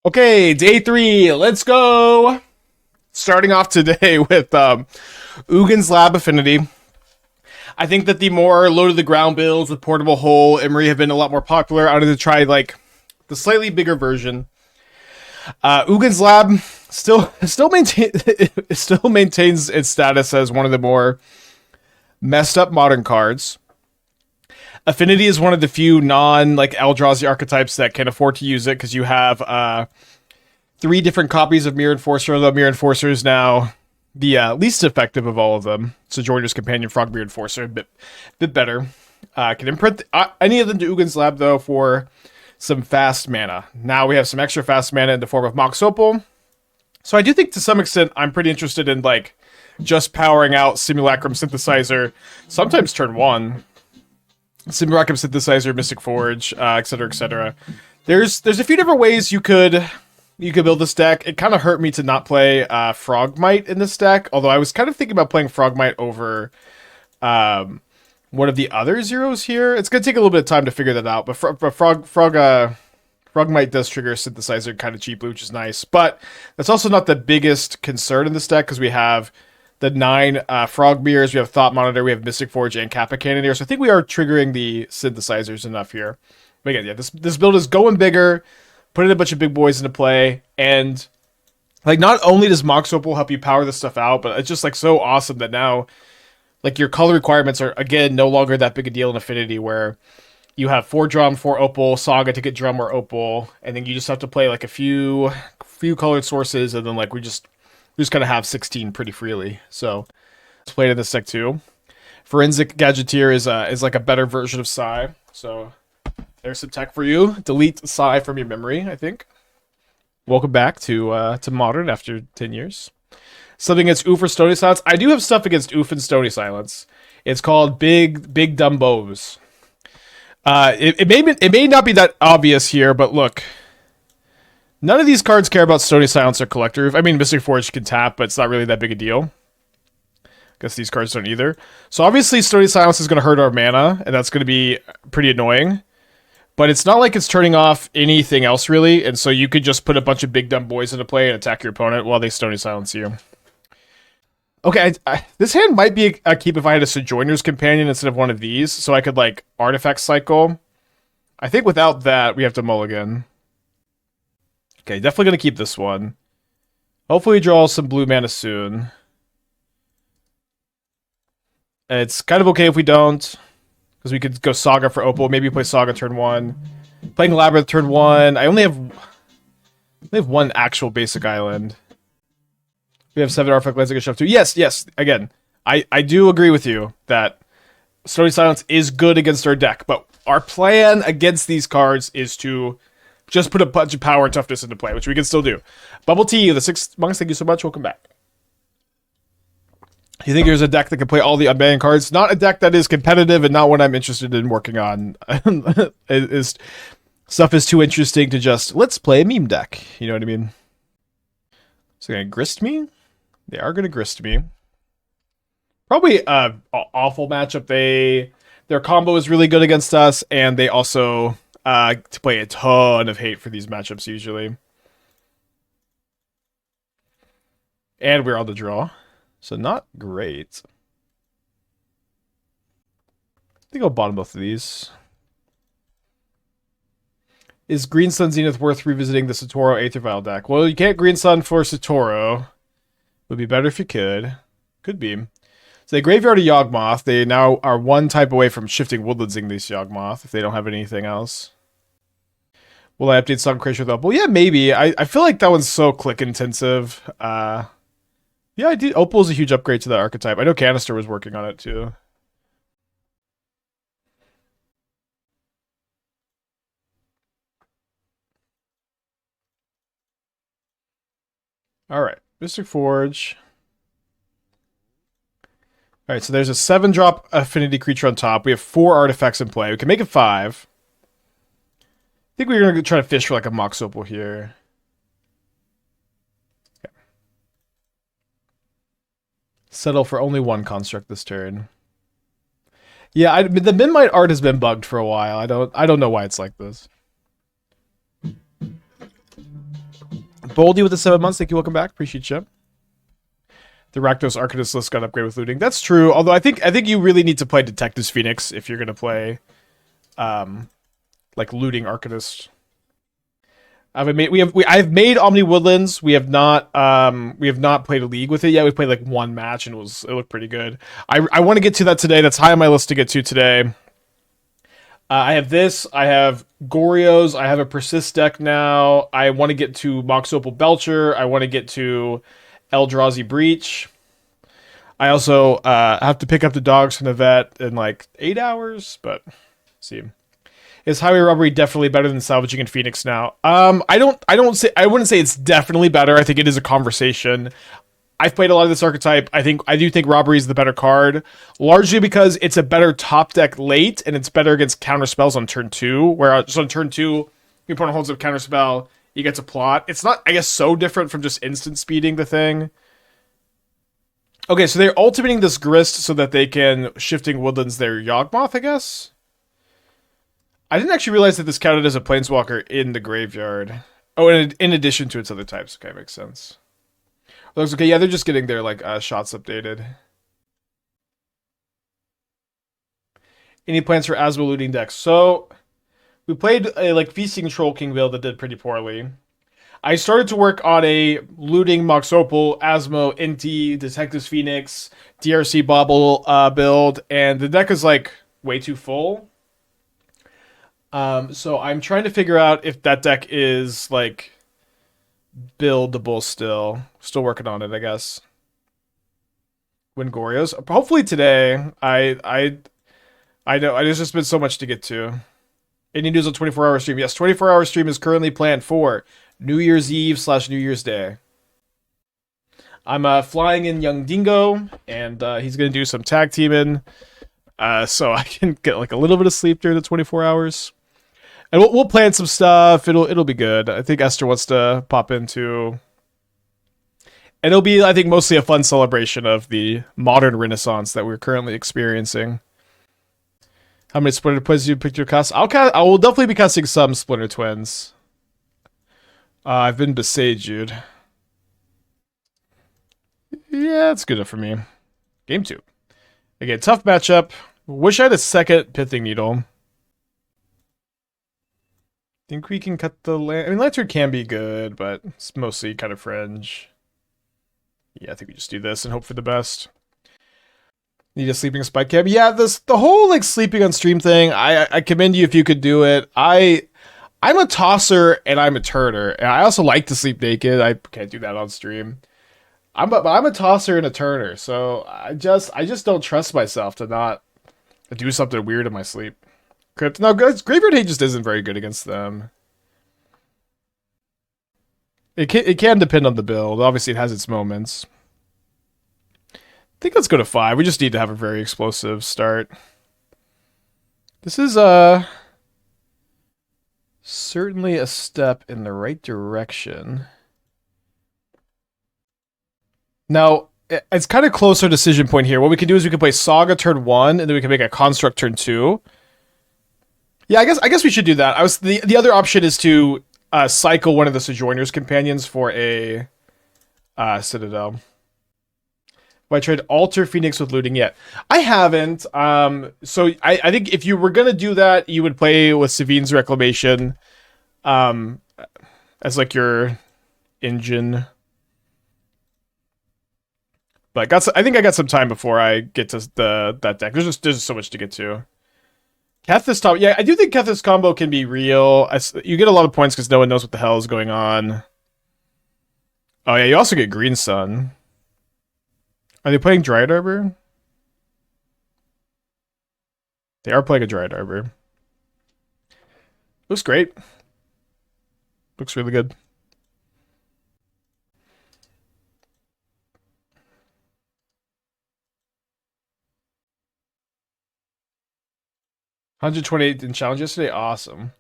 Okay, day 3, let's go! Starting off today with Ugin's Lab Affinity. I think that the more low-to-the-ground builds with Portable Hole and Myr have been a lot more popular. I wanted to try, like, the slightly bigger version. Ugin's Lab still maintains its status as one of the more messed-up modern cards. Affinity is one of the few non-Eldrazi archetypes that can afford to use it, because you have 3 different copies of Myr Enforcer, although Myr Enforcer is now the least effective of all of them. Sojourner's companion, Frogmyr Enforcer, a bit better. Can imprint any of them to Ugin's Lab, though, for some fast mana. Now we have some extra fast mana in the form of Mox Opal. So I do think, to some extent, I'm pretty interested in, just powering out Simulacrum Synthesizer, sometimes turn 1. Simulacrum Synthesizer, Mystic Forge, etc., etc. There's a few different ways you could build this deck. It kind of hurt me to not play Frogmyte in this deck, although I was kind of thinking about playing Frogmyte over one of the other zeros here. It's going to take a little bit of time to figure that out, but Frogmyte does trigger Synthesizer kind of cheaply, which is nice. But that's also not the biggest concern in this deck, because we have the 9 Frogmyrs, we have Thought Monitor, we have Mystic Forge, and Kappa Cannoneer. So I think we are triggering the Synthesizers enough here. But again, yeah, this build is going bigger, putting a bunch of big boys into play, and not only does Mox Opal help you power this stuff out, but it's just so awesome that now your color requirements are, again, no longer that big a deal in Affinity, where you have 4 Drum, 4 Opal, Saga to get Drum or Opal, and then you just have to play a few colored sources, and then we just kind of have 16 pretty freely. So let's play it in this deck too. Forensic Gadgeteer is a better version of Psy. So there's some tech for you. Delete Psy from your memory, I think. Welcome back to Modern after 10 years. Something against Oof or Stony Silence. I do have stuff against Oof and Stony Silence. It's called Big Dumb Bows. It may not be that obvious here, but look. None of these cards care about Stony Silence or Collector Roof. I mean, Mystic Forge can tap, but it's not really that big a deal. I guess these cards don't either. So obviously Stony Silence is going to hurt our mana, and that's going to be pretty annoying. But it's not like it's turning off anything else, really, and so you could just put a bunch of big dumb boys into play and attack your opponent while they Stony Silence you. Okay, this hand might be a keep if I had a Sojourner's Companion instead of one of these, so I could, Artifact Cycle. I think without that, we have to mulligan. Okay, definitely going to keep this one. Hopefully we draw some blue mana soon. And it's kind of okay if we don't, because we could go Saga for Opal. Maybe play Saga turn 1. Playing Labyrinth turn 1. I only have one actual basic island. We have 7 Artifact Lands I can shove to. Yes, again, I do agree with you that Stony Silence is good against our deck, but our plan against these cards is to just put a bunch of power and toughness into play, which we can still do. Bubble Tea, the 6th monks, thank you so much. Welcome back. You think there's a deck that can play all the unbanned cards? Not a deck that is competitive, and not what I'm interested in working on. Stuff is too interesting to just, let's play a meme deck. You know what I mean? So they're going to grist me? They are going to grist me. Probably an awful matchup. Their combo is really good against us, and they also to play a ton of hate for these matchups usually. And we're on the draw. So not great. I think I'll bottom both of these. Is Green Sun Zenith worth revisiting the Satoro Aether Vial deck? Well, you can't Green Sun for Satoro. Would be better if you could. Could be. So they graveyard a Yawgmoth. They now are 1 type away from shifting Woodlandsing this Yawgmoth if they don't have anything else. Will I update Song Creation with Opal? Yeah, maybe. I feel like that one's so click intensive. Yeah, I do. Opal's a huge upgrade to that archetype. I know Canister was working on it too. Alright, Mystic Forge. Alright, so there's a 7-drop Affinity creature on top. We have 4 artifacts in play. We can make it 5. I think we're going to try to fish for a Mox Opal here. Okay. Settle for only 1 construct this turn. Yeah, the Memnite art has been bugged for a while. I don't know why it's like this. Boldy with the 7 months. Thank you. Welcome back. Appreciate you. The Rakdos Arcanist list got upgraded with looting. That's true. Although I think you really need to play Detective's Phoenix if you're gonna play, like looting Arcanist. I've made Omni Woodlands. We have not played a league with it yet. We played like one match and it looked pretty good. I want to get to that today. That's high on my list to get to today. I have this. I have Goryo's. I have a Persist deck now. I want to get to Mox Opal Belcher. I want to get to Eldrazi Breach. I also have to pick up the dogs from the vet in like 8 hours, but see. Is Highway Robbery definitely better than Salvaging in Phoenix now? I wouldn't say it's definitely better. I think it is a conversation. I've played a lot of this archetype. I do think Robbery is the better card, largely because it's a better top deck late, and it's better against counter spells on turn 2, where just on turn 2, your opponent holds up counter spell, you get to plot. It's not, I guess, so different from just instant speeding the thing. Okay, so they're ultimating this Grist so that they can Shifting Woodlands their Yawgmoth, I guess? I didn't actually realize that this counted as a Planeswalker in the graveyard. Oh, in addition to its other types. Okay, makes sense. Looks okay. Yeah, they're just getting their like shots updated. Any plans for Asmo looting decks? So we played a like Feasting Troll King build that did pretty poorly. I started to work on a looting Mox Opal, Asmo, Inti, Detectives Phoenix, DRC Bobble build, and the deck is like way too full. So I'm trying to figure out if that deck is like buildable still. Still working on it, I guess. Win Goryo's. Hopefully today. I know there's just been so much to get to. Any news on 24-hour stream? Yes, 24-hour stream is currently planned for New Year's Eve / New Year's Day. I'm flying in Young Dingo, and he's gonna do some tag teaming, so I can get like a little bit of sleep during the 24 hours. And we'll plan some stuff. It'll be good. I think Esther wants to pop into. And it'll be, I think, mostly a fun celebration of the modern renaissance that we're currently experiencing. How many Splinter Twins do you pick your cast? I will definitely be casting some Splinter Twins. I've been Besaged. Yeah, it's good enough for me. Game 2. Again, tough matchup. Wish I had a second Pithing Needle. Think we can cut the land. I mean, Lantern can be good, but it's mostly kind of fringe. Yeah, I think we just do this and hope for the best. Need a sleeping spike cam. Yeah, the whole like sleeping on stream thing. I commend you if you could do it. I'm a tosser and I'm a turner, and I also like to sleep naked. I can't do that on stream. I'm a tosser and a turner, so I just don't trust myself to not do something weird in my sleep. Crypt. No, Graveyard Hate just isn't very good against them. It can depend on the build. Obviously, it has its moments. I think let's go to 5. We just need to have a very explosive start. This is certainly a step in the right direction. Now, it's kind of closer decision point here. What we can do is we can play Saga turn 1, and then we can make a Construct turn 2. Yeah, I guess we should do that. The other option is to cycle one of the Sojourner's companions for a Citadel. Have I tried Alter Phoenix with looting yet? I haven't. So I think if you were gonna do that, you would play with Savine's Reclamation as like your engine. But I think I got some time before I get to that deck. There's just so much to get to. Kethis top. Yeah, I do think Kethis combo can be real. You get a lot of points because no one knows what the hell is going on. Oh yeah, you also get Green Sun. Are they playing Dryad Arbor? They are playing a Dryad Arbor. Looks great. Looks really good. $128 in challenge yesterday. Awesome.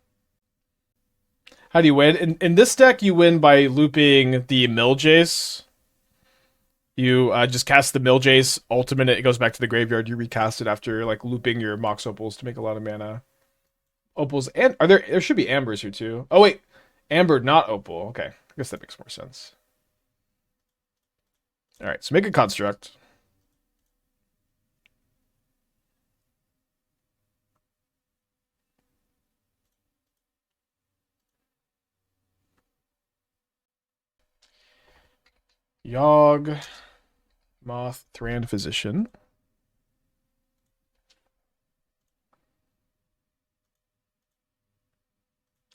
How do you win? In this deck, you win by looping the Milljace. You just cast the Milljace, ultimate it goes back to the graveyard. You recast it after like looping your Mox Opals to make a lot of mana. Opals and there should be Ambers here too. Oh wait, Amber, not Opal. Okay, guess that makes more sense. All right, so make a construct. Yogg, Moth, Thran, Physician.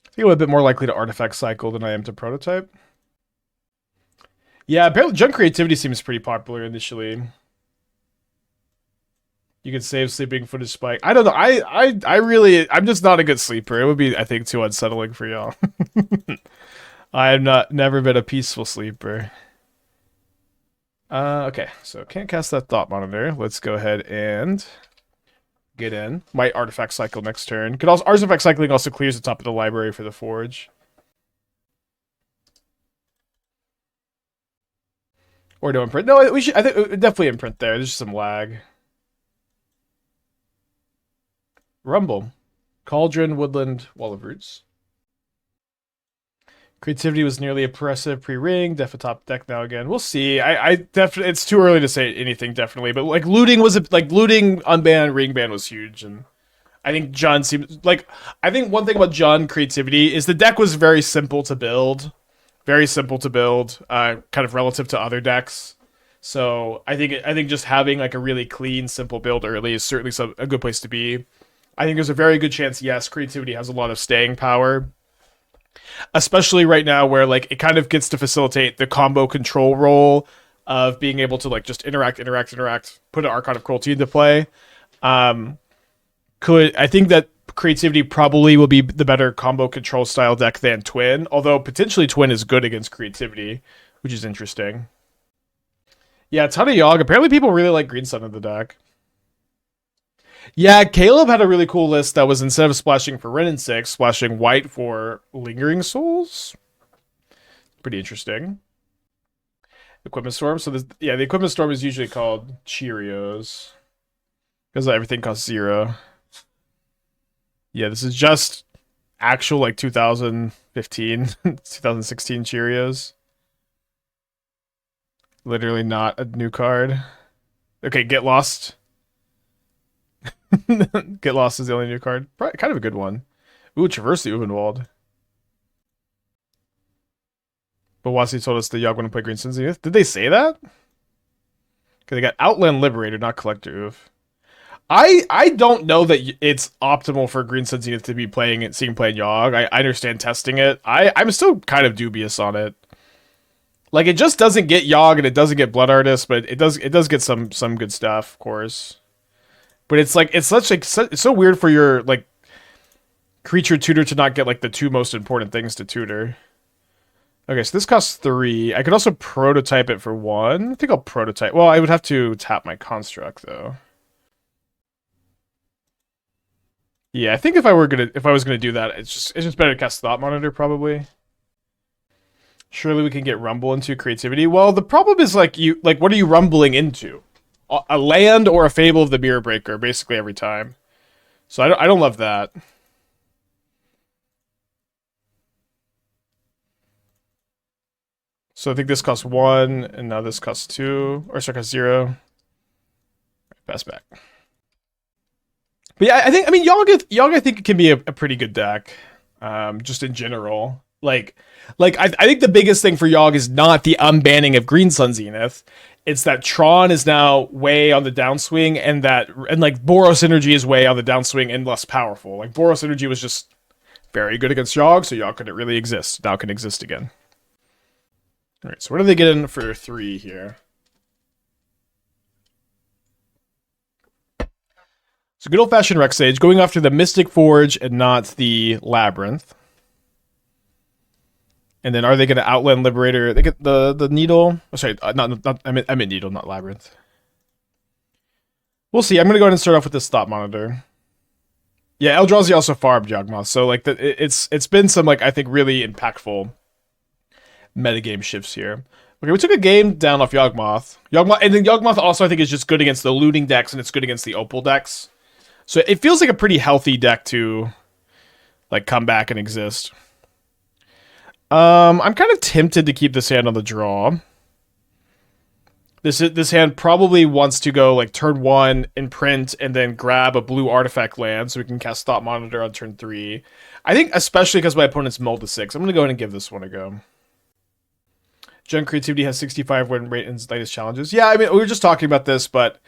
I think I'm a bit more likely to artifact cycle than I am to prototype. Yeah, apparently junk creativity seems pretty popular initially. You could save sleeping footage spike. I don't know. I'm just not a good sleeper. It would be, I think, too unsettling for y'all. I have never been a peaceful sleeper. Okay, so can't cast that Thought Monitor. Let's go ahead and get in. Might artifact cycle next turn. Could also artifact cycling also clears the top of the library for the forge. Or no imprint. No, we should. I think definitely imprint there. There's just some lag. Rumble, Cauldron, Woodland, Wall of Roots. Creativity was nearly oppressive pre-ring. Def top deck now again. We'll see. I definitely. It's too early to say anything definitely, but like looting unban, ring ban was huge, and I think John seems like. I think one thing about John creativity is the deck was very simple to build, kind of relative to other decks. So I think just having like a really clean, simple build early is certainly a good place to be. I think there's a very good chance, yes, creativity has a lot of staying power. Especially right now where like it kind of gets to facilitate the combo control role of being able to like just interact, put an Archon of Cruelty into play. I think that creativity probably will be the better combo control style deck than Twin, although potentially Twin is good against creativity, which is interesting. Yeah, a ton of Yogg. Apparently people really like Green Sun in the deck. Yeah, Caleb had a really cool list that was instead of splashing for Wrenn and 6, splashing white for Lingering Souls. Pretty interesting. Equipment Storm. So the Equipment Storm is usually called Cheerios. Because everything costs 0. Yeah, this is just actual like 2015, 2016 Cheerios. Literally not a new card. Okay, Get Lost. Get Lost is the only new card. Probably kind of a good one. Ooh, Traverse the Ubenwald. But Wasi told us the Yogg wouldn't play Green Sun Zenith. Did they say that? Because they got Outland Liberator, not Collector Oof. I don't know that it's optimal for Green Sun Zenith to be seeing playing Yogg. I understand testing it. I'm still kind of dubious on it. Like, it just doesn't get Yogg and it doesn't get Blood Artist, but it does get some good stuff, of course. But it's like it's so weird for your like creature tutor to not get like the two most important things to tutor. Okay, so this costs 3. I could also prototype it for 1. I think I'll prototype. Well, I would have to tap my construct though. Yeah, I think if I was gonna do that, it's just better to cast Thought Monitor probably. Surely we can get Rumble into creativity. Well, the problem is like what are you rumbling into? A land or a Fable of the Mirror Breaker, basically every time. So I don't love that. So I think this costs 1, and now this costs 2, or sorry, costs 0. Pass back. But yeah, I mean, Yogg I think can be a pretty good deck, just in general. I think the biggest thing for Yogg is not the unbanning of Green Sun Zenith. It's that Tron is now way on the downswing, and like Boros Energy is way on the downswing and less powerful. Like Boros Energy was just very good against Yogg, so Yogg couldn't really exist. Now it can exist again. All right, so what do they get in for 3 here? So good old-fashioned Rex Sage, going after the Mystic Forge and not the Labyrinth. And then are they going to Outland Liberator? They get the Needle. Oh, sorry, I meant Needle, not Labyrinth. We'll see. I'm going to go ahead and start off with this Thought Monitor. Yeah, Eldrazi also farmed Yawgmoth, so like it's been some like I think really impactful metagame shifts here. Okay, we took a game down off Yawgmoth. And then Yawgmoth also I think is just good against the looting decks, and it's good against the Opal decks. So it feels like a pretty healthy deck to like come back and exist. I'm kind of tempted to keep this hand on the draw. This hand probably wants to go like turn 1, imprint, and then grab a blue artifact land so we can cast Thought Monitor on turn 3. I think especially because my opponent's mulled to 6, I'm going to go ahead and give this one a go. Gen Creativity has 65 win rate in latest challenges. Yeah, I mean, we were just talking about this, but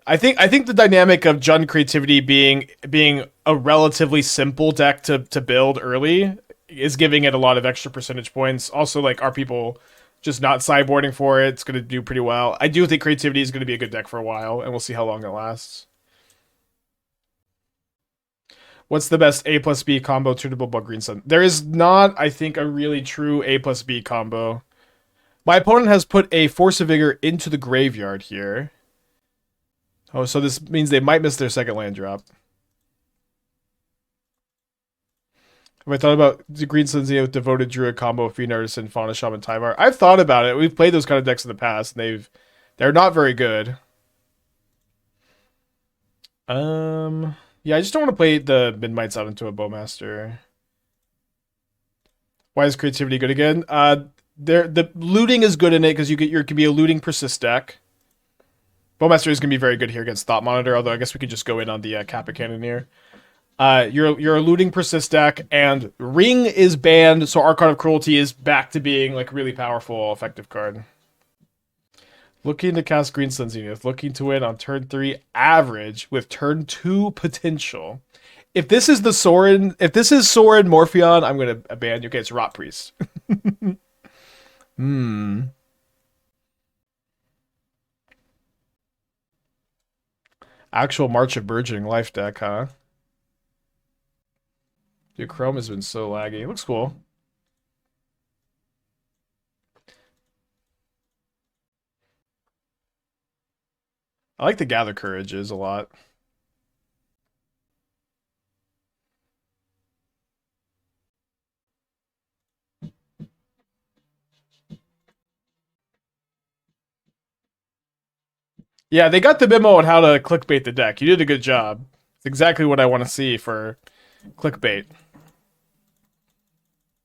I think the dynamic of Jund Creativity being a relatively simple deck to build early is giving it a lot of extra percentage points. Also, like, are people just not sideboarding for it? It's going to do pretty well. I do think Creativity is going to be a good deck for a while, and we'll see how long it lasts. What's the best A plus B combo tunable Bug Green Sun? There is not, I think, a really true A plus B combo. My opponent has put a Force of Vigor into the graveyard here. Oh, so this means they might miss their second land drop. Have I thought about the Green Sun's with Devoted Druid combo, Fiend Artisan, Fauna Shaman, Tyvar? I've thought about it. We've played those kind of decks in the past, and they're not very good. Yeah, I just don't want to play the Memnites out into a Bowmaster. Why is Creativity good again? The looting is good in it because you can be a looting persist deck. Bowmaster is going to be very good here against Thought Monitor, although I guess we could just go in on the Kappa Cannoneer. You're a looting persist deck, and Ring is banned, so Archon of Cruelty is back to being like really powerful, effective card. Looking to cast Green Sun Zenith, looking to win on turn 3 average with turn 2 potential. If this is Sorin Morpheon, I'm gonna ban you. Okay, it's Rot Priest. Actual March of Burgeoning Life deck, huh? Dude, Chrome has been so laggy. It looks cool. I like the Gather Courages a lot. Yeah, they got the memo on how to clickbait the deck. You did a good job. It's exactly what I want to see for clickbait.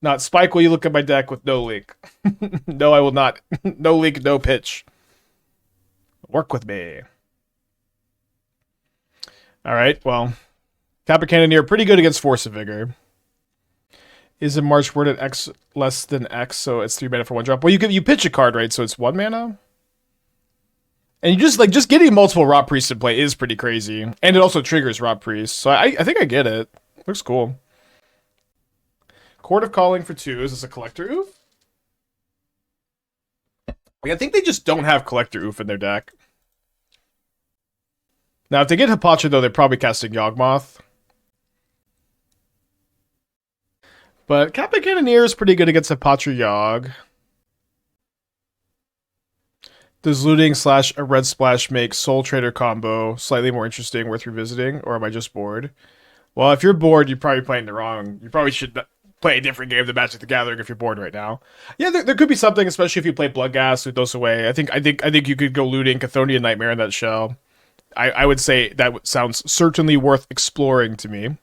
Not Spike, will you look at my deck with no leak? No, I will not. No leak, no pitch. Work with me. Alright, well. Kappa Cannoneer, pretty good against Force of Vigor. Is a March word at X less than X, so it's 3 mana for 1 drop. Well, you pitch a card, right? So it's 1 mana? And you just getting multiple Rot Priests in play is pretty crazy. And it also triggers Rot Priests. So I think I get it. Looks cool. Court of Calling for 2. Is this a Collector Oof? I think they just don't have Collector Oof in their deck. Now, if they get Hapatra, though, they're probably casting Yawgmoth. But Kappa Cannoneer is pretty good against Hapatra Yawg. Does looting / a red splash make Soul Trader combo slightly more interesting, worth revisiting, or am I just bored? Well, if you're bored, you're probably playing the wrong. You probably should play a different game than Magic the Gathering if you're bored right now. Yeah, there could be something, especially if you play Bloodghast, Loot Those Away. I think you could go looting Chthonian Nightmare in that shell. I would say that sounds certainly worth exploring to me.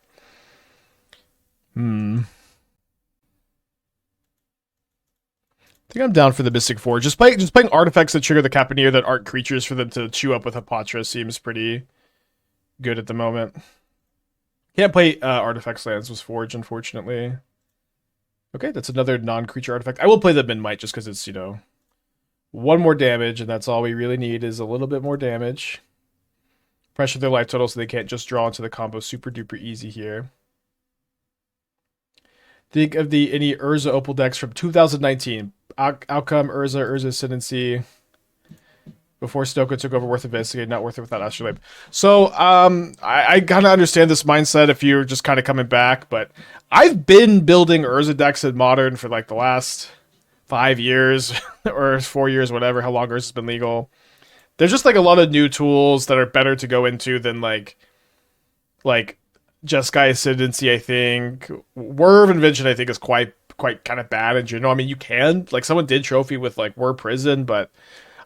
I think I'm down for the Mystic Forge. Just playing artifacts that trigger the Cannoneer that aren't creatures for them to chew up with Hapatra seems pretty good at the moment. Can't play artifacts lands with Forge, unfortunately. Okay, that's another non-creature artifact. I will play the Memnite just because it's, 1 more damage, and that's all we really need is a little bit more damage. Pressure their life total so they can't just draw into the combo super duper easy here. Think of any Urza Opal decks from 2019. Outcome, Urza Ascendancy. Before Stoka took over Worth Investigate, not worth it without Astrolabe. So, I kind of understand this mindset if you're just kind of coming back, but I've been building Urza decks in Modern for like the last 5 years, or 4 years, whatever, how long Urza's been legal. There's just like a lot of new tools that are better to go into than like Jeskai Ascendancy, I think. Whir of Invention, I think, is quite kind of bad in general. I mean, you can, like, someone did trophy with like Whir Prison, but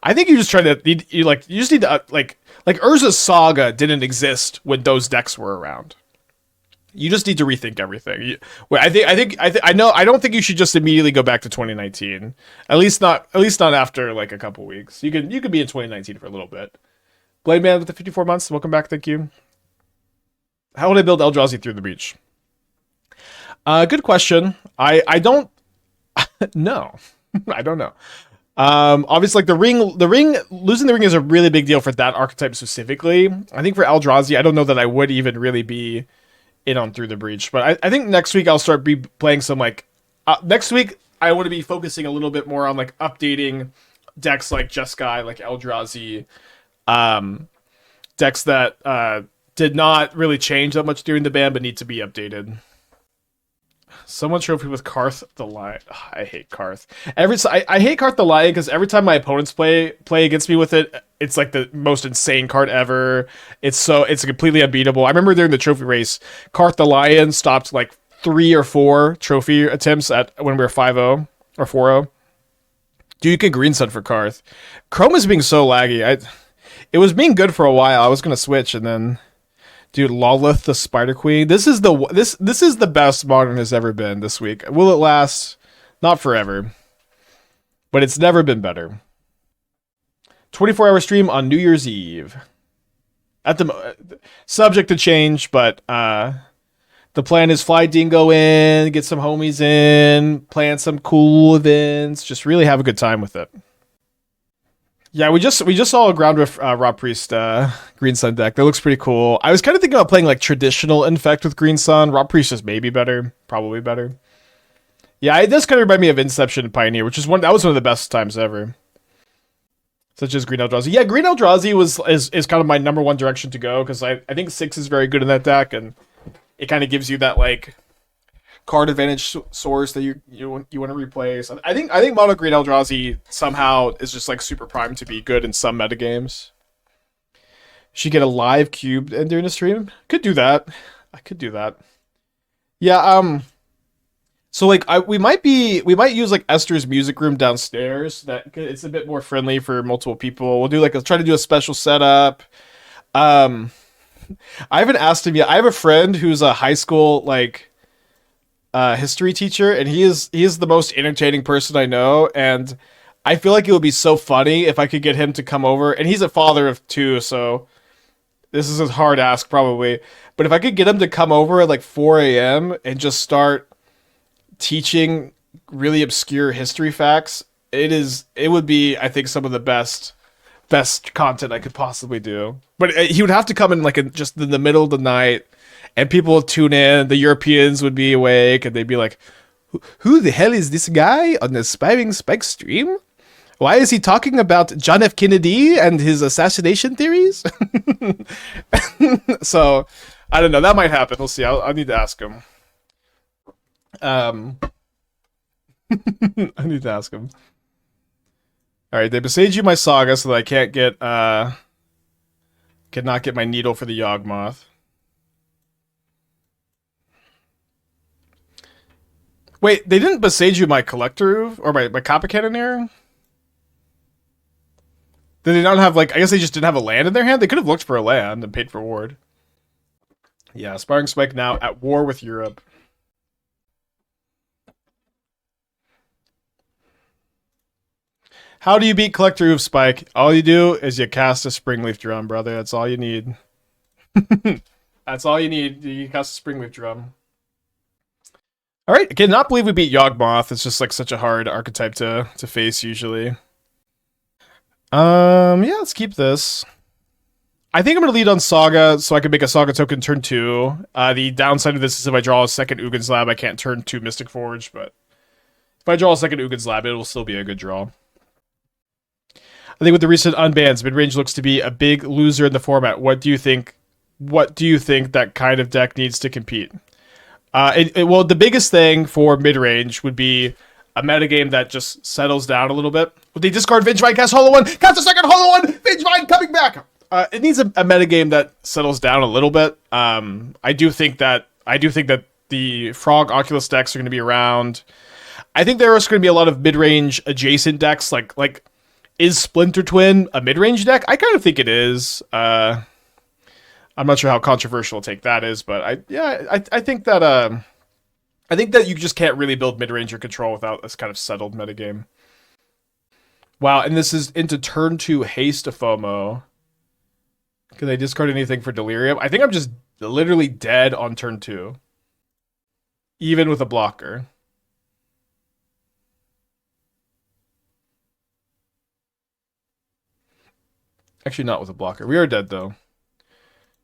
I think you just just need to like Urza's Saga didn't exist when those decks were around. You just need to rethink everything. I don't think you should just immediately go back to 2019. At least not after like a couple weeks. You could be in 2019 for a little bit. Blade Man with the 54 months. Welcome back. Thank you. How would I build Eldrazi through the breach? Good question. I don't know. I don't know. Obviously, like losing the ring is a really big deal for that archetype specifically. I think for Eldrazi, I don't know that I would even really be in on Through the Breach, but I think next week I'll start playing some like next week I want to be focusing a little bit more on like updating decks like Jeskai, like Eldrazi, decks that did not really change that much during the ban but need to be updated. Someone trophy with Karth the Lion. I hate Karth. I hate Karth the Lion because every time my opponents play against me with it, it's like the most insane card ever. It's completely unbeatable. I remember during the trophy race, Karth the Lion stopped like 3 or 4 trophy attempts when we were 5-0 or 4-0. Dude, you could green sun for Karth. Chrome is being so laggy. It was being good for a while. I was gonna switch and then. Dude, Lolith the Spider Queen. This is the best Modern has ever been this week. Will it last? Not forever. But it's never been better. 24-hour stream on New Year's Eve. At the subject to change, but the plan is fly Dingo in, get some homies in, plan some cool events, just really have a good time with it. Yeah, we just saw a ground with Raw Priest Green Sun deck. That looks pretty cool. I was kind of thinking about playing like traditional Infect with Green Sun. Raw Priest is maybe better, probably better. Yeah, it does kind of remind me of Inception and Pioneer, which is that was one of the best times ever. Such as Green Eldrazi. Yeah, Green Eldrazi is kind of my number one direction to go because I think 6 is very good in that deck and it kind of gives you that like card advantage source that you want to replace. I think Mono Green Eldrazi somehow is just like super primed to be good in some metagames. Should get a live cube and during a stream? Could do that. I could do that. Yeah, so like we might use like Esther's music room downstairs. That it's a bit more friendly for multiple people. We'll try to do a special setup. I haven't asked him yet. I have a friend who's a high school like history teacher, and he is the most entertaining person I know, and I feel like it would be so funny if I could get him to come over. And he's a father of 2, so this is a hard ask probably. But if I could get him to come over at like 4 a.m. and just start teaching really obscure history facts, it would be, I think, some of the best content I could possibly do. But he would have to come in like just in the middle of the night. And people would tune in, the Europeans would be awake, and they'd be like, who the hell is this guy on the Spiving Spike stream? Why is he talking about John F. Kennedy and his assassination theories? So, I don't know, that might happen. We'll see. I'll need to ask him. I need to ask him. Alright, they besiege you my Saga so that I cannot get my needle for the Yawgmoth. Wait, they didn't besiege you my Collector or my Kappa Cannoneer? Did they not have, like, I guess they just didn't have a land in their hand? They could have looked for a land and paid for ward. Yeah, Aspiring Spike now at war with Europe. How do you beat Collector Roof Spike? All you do is you cast a Springleaf Drum, brother. That's all you need. That's all you need. You cast a Springleaf Drum. Alright, I cannot believe we beat Yawgmoth. It's just like such a hard archetype to face usually. Yeah, let's keep this. I think I'm going to lead on Saga so I can make a Saga token turn 2. The downside of this is if I draw a second Ugin Lab, I can't turn 2 Mystic Forge, but if I draw a second Ugin Lab, it will still be a good draw. I think with the recent unbans, midrange looks to be a big loser in the format. What do you think that kind of deck needs to compete? Well, the biggest thing for mid-range would be a metagame that just settles down a little bit. Would they discard Vengevine, cast Hollow One, cast a second Hollow One, Vengevine coming back? It needs a metagame that settles down a little bit. I do think that the Frog Oculus decks are going to be around. I think there is going to be a lot of mid-range adjacent decks. Like is Splinter Twin a mid-range deck? I kind of think it is. I'm not sure how controversial a take that is, but I think that you just can't really build mid-ranger control without this kind of settled metagame. Wow, and this is into turn 2 haste to FOMO. Can they discard anything for Delirium? I think I'm just literally dead on turn 2. Even with a blocker. Actually, not with a blocker. We are dead, though.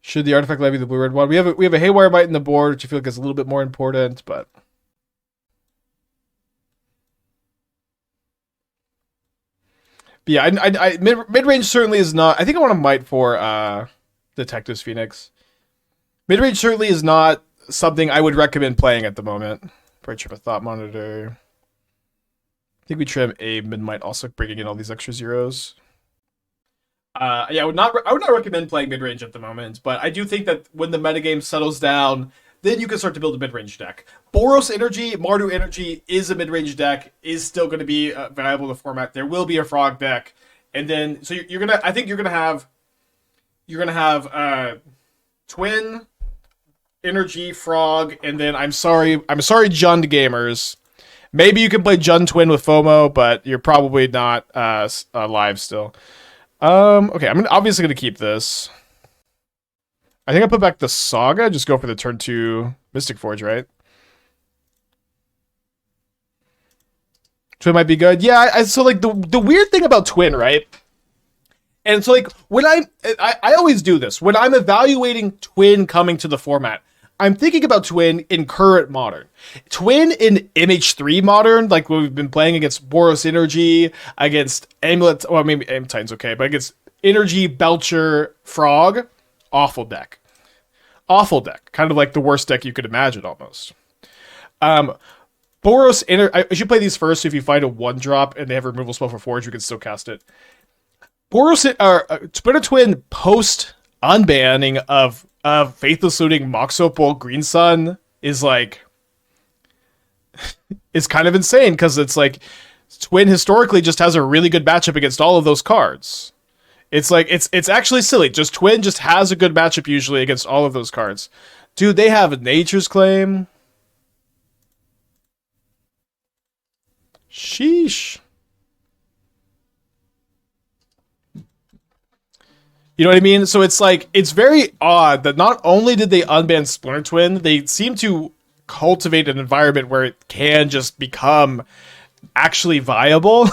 Should the artifact levy the blue-red one? We have a Haywire Mite in the board, which I feel like is a little bit more important, but... But yeah, mid-range certainly is not... I think I want to Mite for Detective's Phoenix. Mid-range certainly is not something I would recommend playing at the moment. Probably trim a Thought Monitor. I think we trim a mid-Mite, also bringing in all these extra zeros. Yeah, I would not recommend playing mid-range at the moment, but I do think that when the metagame settles down, then you can start to build a mid-range deck. Boros Energy, Mardu Energy is a mid-range deck, is still going to be viable in the format. There will be a Frog deck, and then so you're gonna. I think you're gonna have Twin, Energy, Frog, and then I'm sorry, Jund gamers. Maybe you can play Jund Twin with FOMO, but you're probably not alive still. Okay, I'm obviously gonna keep this. I think I put back the Saga, just go for the turn 2 Mystic Forge, right? Twin might be good. Yeah, so like the weird thing about Twin, right? And so like when I always do this, when I'm evaluating Twin coming to the format, I'm thinking about Twin in current Modern. Twin in MH3 Modern, like when we've been playing against Boros Energy, against Amulet, well maybe Aim Titan's okay, but against Energy, Belcher, Frog, awful deck. Awful deck. Kind of like the worst deck you could imagine almost. Boros I should play these first, so if you find a 1-drop and they have a removal spell for Forge, you can still cast it. Boros Twitter Twin post unbanning of Faithless Looting Mox Opal Green Sun is like is kind of insane, because it's like Twin historically just has a really good matchup against all of those cards. It's like it's actually silly. Just Twin just has a good matchup usually against all of those cards. Dude, they have a Nature's Claim. Sheesh. You know what I mean? So it's like, it's very odd that not only did they unban Splinter Twin, they seem to cultivate an environment where it can just become actually viable.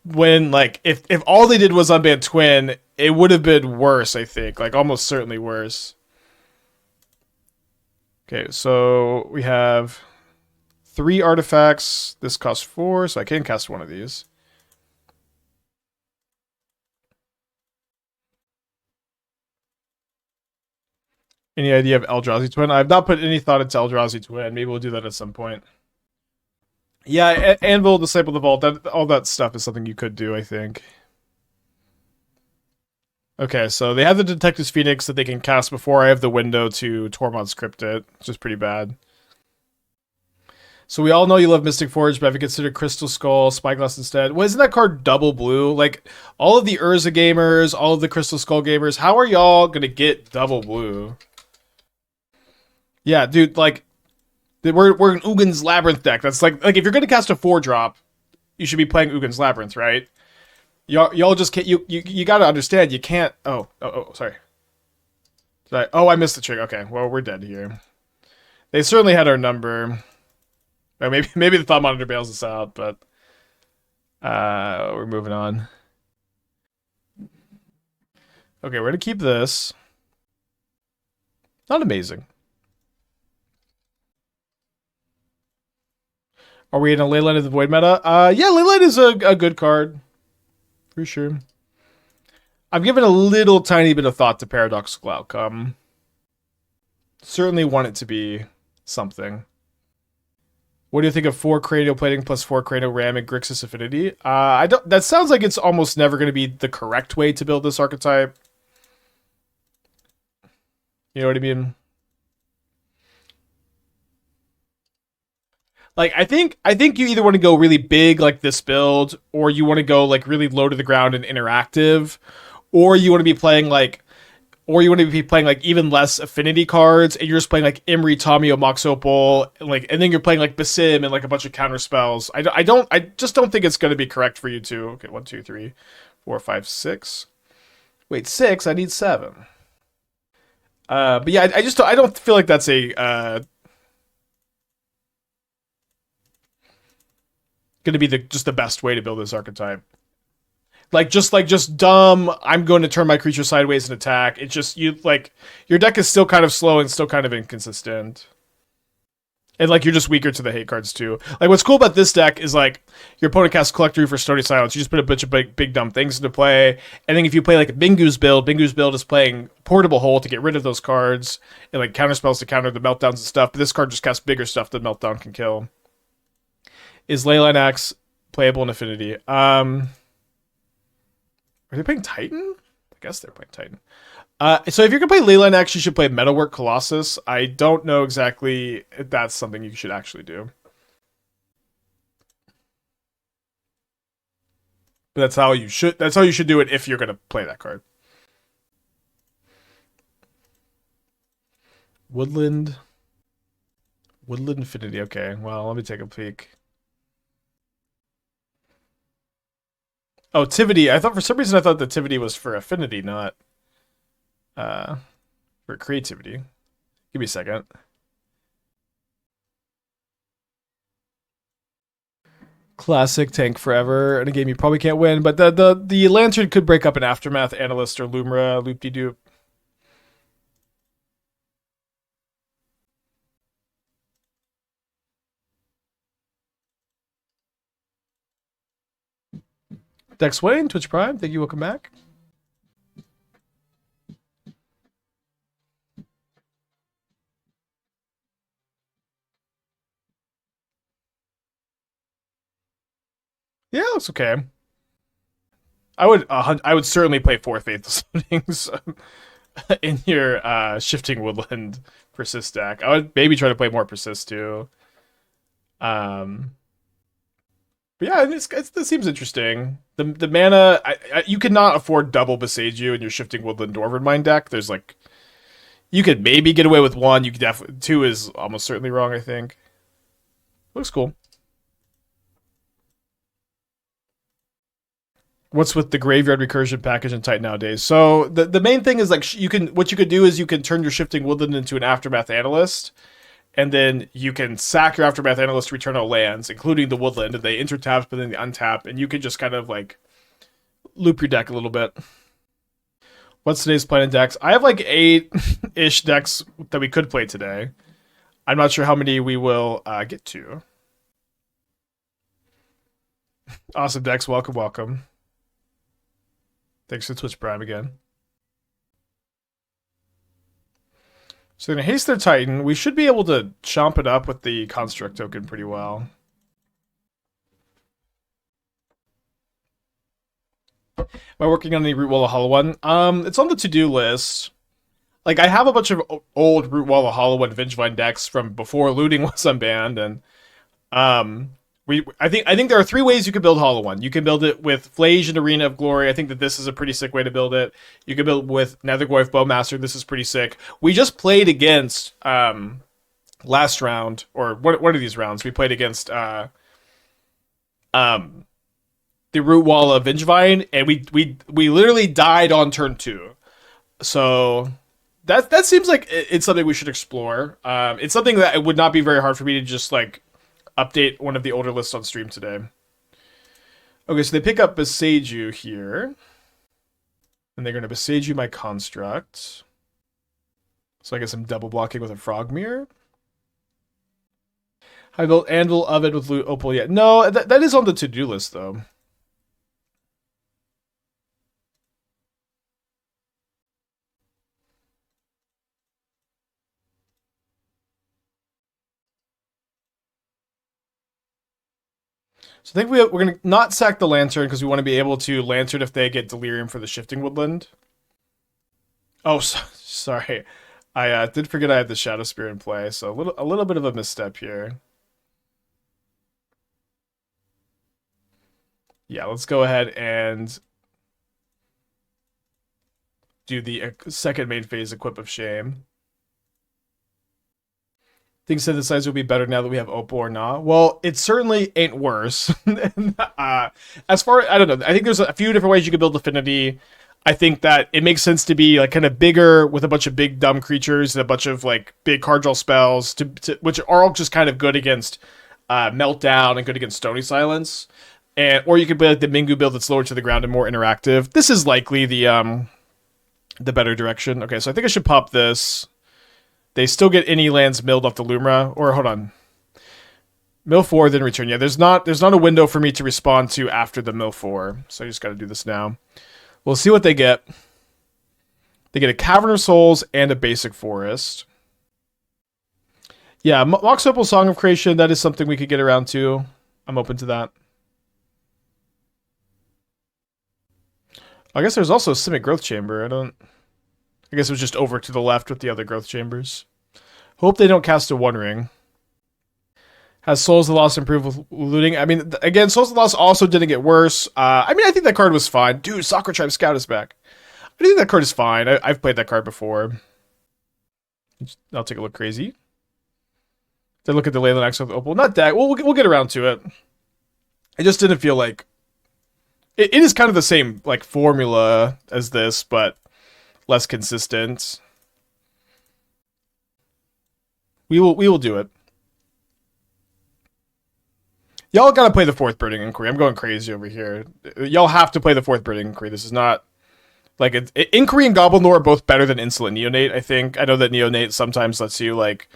When, like, if all they did was unban Twin, it would have been worse, I think. Like, almost certainly worse. Okay, so we have 3 artifacts. This costs 4, so I can cast one of these. Any idea of Eldrazi Twin? I've not put any thought into Eldrazi Twin. Maybe we'll do that at some point. Yeah, Anvil, Disciple of the Vault, all that stuff is something you could do, I think. Okay, so they have the Detective's Phoenix that they can cast before I have the window to Tormod Script it, which is pretty bad. So we all know you love Mystic Forge, but have you considered Crystal Skull, Spyglass instead? Well, isn't that card double blue? Like, all of the Urza gamers, all of the Crystal Skull gamers, how are y'all gonna get double blue? Yeah, dude, like, we're an Ugin's Labyrinth deck. That's like if you're gonna cast a 4-drop, you should be playing Ugin's Labyrinth, right? Y'all just can't. You gotta understand. You can't. Oh, sorry. Oh, I missed the trick. Okay, well, we're dead here. They certainly had our number. Or maybe the Thought Monitor bails us out, but we're moving on. Okay, we're gonna keep this. Not amazing. Are we in a Leyline of the Void meta? Yeah, Leyline is a good card. For sure. I've given a little tiny bit of thought to Paradoxical Outcome. Certainly want it to be something. What do you think of 4 Cranial Plating plus 4 Cranial Ram and Grixis Affinity? That sounds like it's almost never going to be the correct way to build this archetype. You know what I mean? Like, I think you either want to go really big like this build, or you want to go like really low to the ground and interactive, or you want to be playing like or you want to be playing like even less affinity cards, and you're just playing like Imri, Tomio, Mox Opal, and then you're playing like Basim and like a bunch of counter spells. I just don't think it's going to be correct for you to. Okay, 1, 2, 3, 4, 5, 6. Wait, 6. I need 7. But yeah, I don't feel like that's a going to be just the best way to build this archetype. Just dumb. I'm going to turn my creature sideways and attack. It's just you like your deck is still kind of slow and still kind of inconsistent. And like you're just weaker to the hate cards too. Like what's cool about this deck is like your opponent casts Collector for Stony Silence. You just put a bunch of big dumb things into play. And then if you play like a Bingu's build is playing Portable Hole to get rid of those cards and like counter spells to counter the meltdowns and stuff. But this card just casts bigger stuff than Meltdown can kill. Is Leyline Axe playable in Affinity? Are they playing Titan? I guess they're playing Titan. So if you're going to play Leyline Axe, you should play Metalwork Colossus. I don't know exactly if that's something you should actually do. But that's how you should do it if you're going to play that card. Woodland Infinity. Okay, well, let me take a peek. Oh, Tivity. For some reason I thought the Tivity was for Affinity, not for creativity. Give me a second. Classic tank forever in a game you probably can't win, but the Lantern could break up an Aftermath Analyst or Lumra loop-de-doop. Dex Wayne, Twitch Prime, thank you, welcome back. Yeah, looks okay. I would certainly play 4 Faithless Openings in your Shifting Woodland Persist deck. I would maybe try to play more Persist too. But yeah, this seems interesting. The mana, you cannot afford double Boseiju in your Shifting Woodland Dwarven Mine deck. There's like, you could maybe get away with 1. You could definitely 2 is almost certainly wrong. I think looks cool. What's with the graveyard recursion package in Titan nowadays? So the main thing is like what you could do is you can turn your Shifting Woodland into an Aftermath Analyst, and then you can sack your Aftermath Analyst to return all lands, including the Woodland, and they intertap but then they untap, and you can just kind of like loop your deck a little bit. What's today's plan in decks? I have like 8-ish decks that we could play today. I'm not sure how many we will get to. Awesome decks, welcome. Thanks for Twitch Prime again. So they're going to haste their Titan. We should be able to chomp it up with the Construct token pretty well. Am I working on the Root Wall of Hollow One? It's on the to-do list. Like, I have a bunch of old Root Wall of Hollow One Vengevine decks from before Looting was unbanned, and I think there are 3 ways you can build Hollow One. You can build it with Flage and Arena of Glory. I think that this is a pretty sick way to build it. You can build it with Nethergorth Bowmaster. This is pretty sick. We just played against last round, or what are these rounds? We played against the Root Wall of Vengevine, and we literally died on turn 2. So that seems like it's something we should explore. It's something that it would not be very hard for me to just like update one of the older lists on stream today. Okay, so they pick up Boseiju here. And they're going to Boseiju my Construct. So I guess I'm double blocking with a Frogmyr. I built Anvil Oven with Loot Opal yet. No, that is on the to-do list, though. So I think we're going to not sack the Lantern because we want to be able to Lantern if they get Delirium for the Shifting Woodland. Oh, sorry. I did forget I had the Shadowspear in play, so a little bit of a misstep here. Yeah, let's go ahead and do the second main phase equip of shame. Think Synthesizer will be better now that we have Opal or not? Well, it certainly ain't worse. As far I don't know. I think there's a few different ways you can build Affinity. I think that it makes sense to be like kind of bigger with a bunch of big dumb creatures and a bunch of like big card draw spells, which are all just kind of good against Meltdown and good against Stony Silence. Or you could play like the Mingu build that's lower to the ground and more interactive. This is likely the better direction. Okay, so I think I should pop this. They still get any lands milled off the Lumra. Or hold on. Mill 4, then return. Yeah, there's not a window for me to respond to after the Mill 4. So I just gotta do this now. We'll see what they get. They get a Cavern of Souls and a basic forest. Yeah, Mox Opal Song of Creation, that is something we could get around to. I'm open to that. I guess there's also a Simic Growth Chamber. I guess it was just over to the left with the other growth chambers. Hope they don't cast a One Ring. Has Souls of the Lost improved with looting? I mean, again, Souls of the Lost also didn't get worse. I mean, I think that card was fine. Dude, Soccer Tribe Scout is back. I think that card is fine. I've played that card before. I'll take a look crazy. Then look at the Leyland Axe with Opal. Not that. We'll get around to it. I just didn't feel like... It is kind of the same like formula as this, but less consistent. We will do it. Y'all gotta play the fourth Burning Inquiry. I'm going crazy over here. Y'all have to play the fourth Burning Inquiry. This is not... Like, Inquiry and Goblin Lore are both better than Insolent Neonate, I think. I know that Neonate sometimes lets you, like,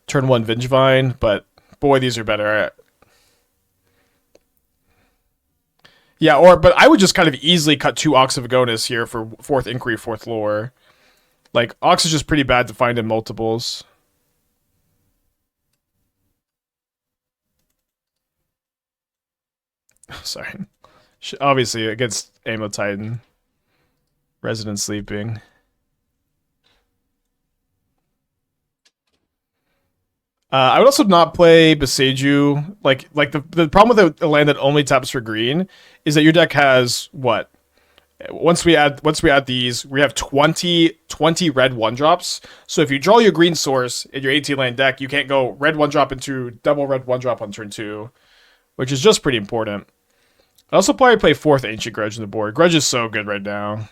turn 1 Vengevine, but boy, these are better. Yeah, but I would just kind of easily cut 2 Ox of Agonis here for 4th Inquiry, 4th Lore. Like, Ox is just pretty bad to find in multiples. Sorry. Obviously, against Ammo Titan. Resident Sleeping. I would also not play Beseiju. Like the problem with a land that only taps for green is that your deck has what? Once we add these, we have 20 red 1-drops. So if you draw your green source in your 18-land deck, you can't go red 1-drop into double red 1-drop on turn 2, which is just pretty important. I also probably play 4th Ancient Grudge on the board. Grudge is so good right now.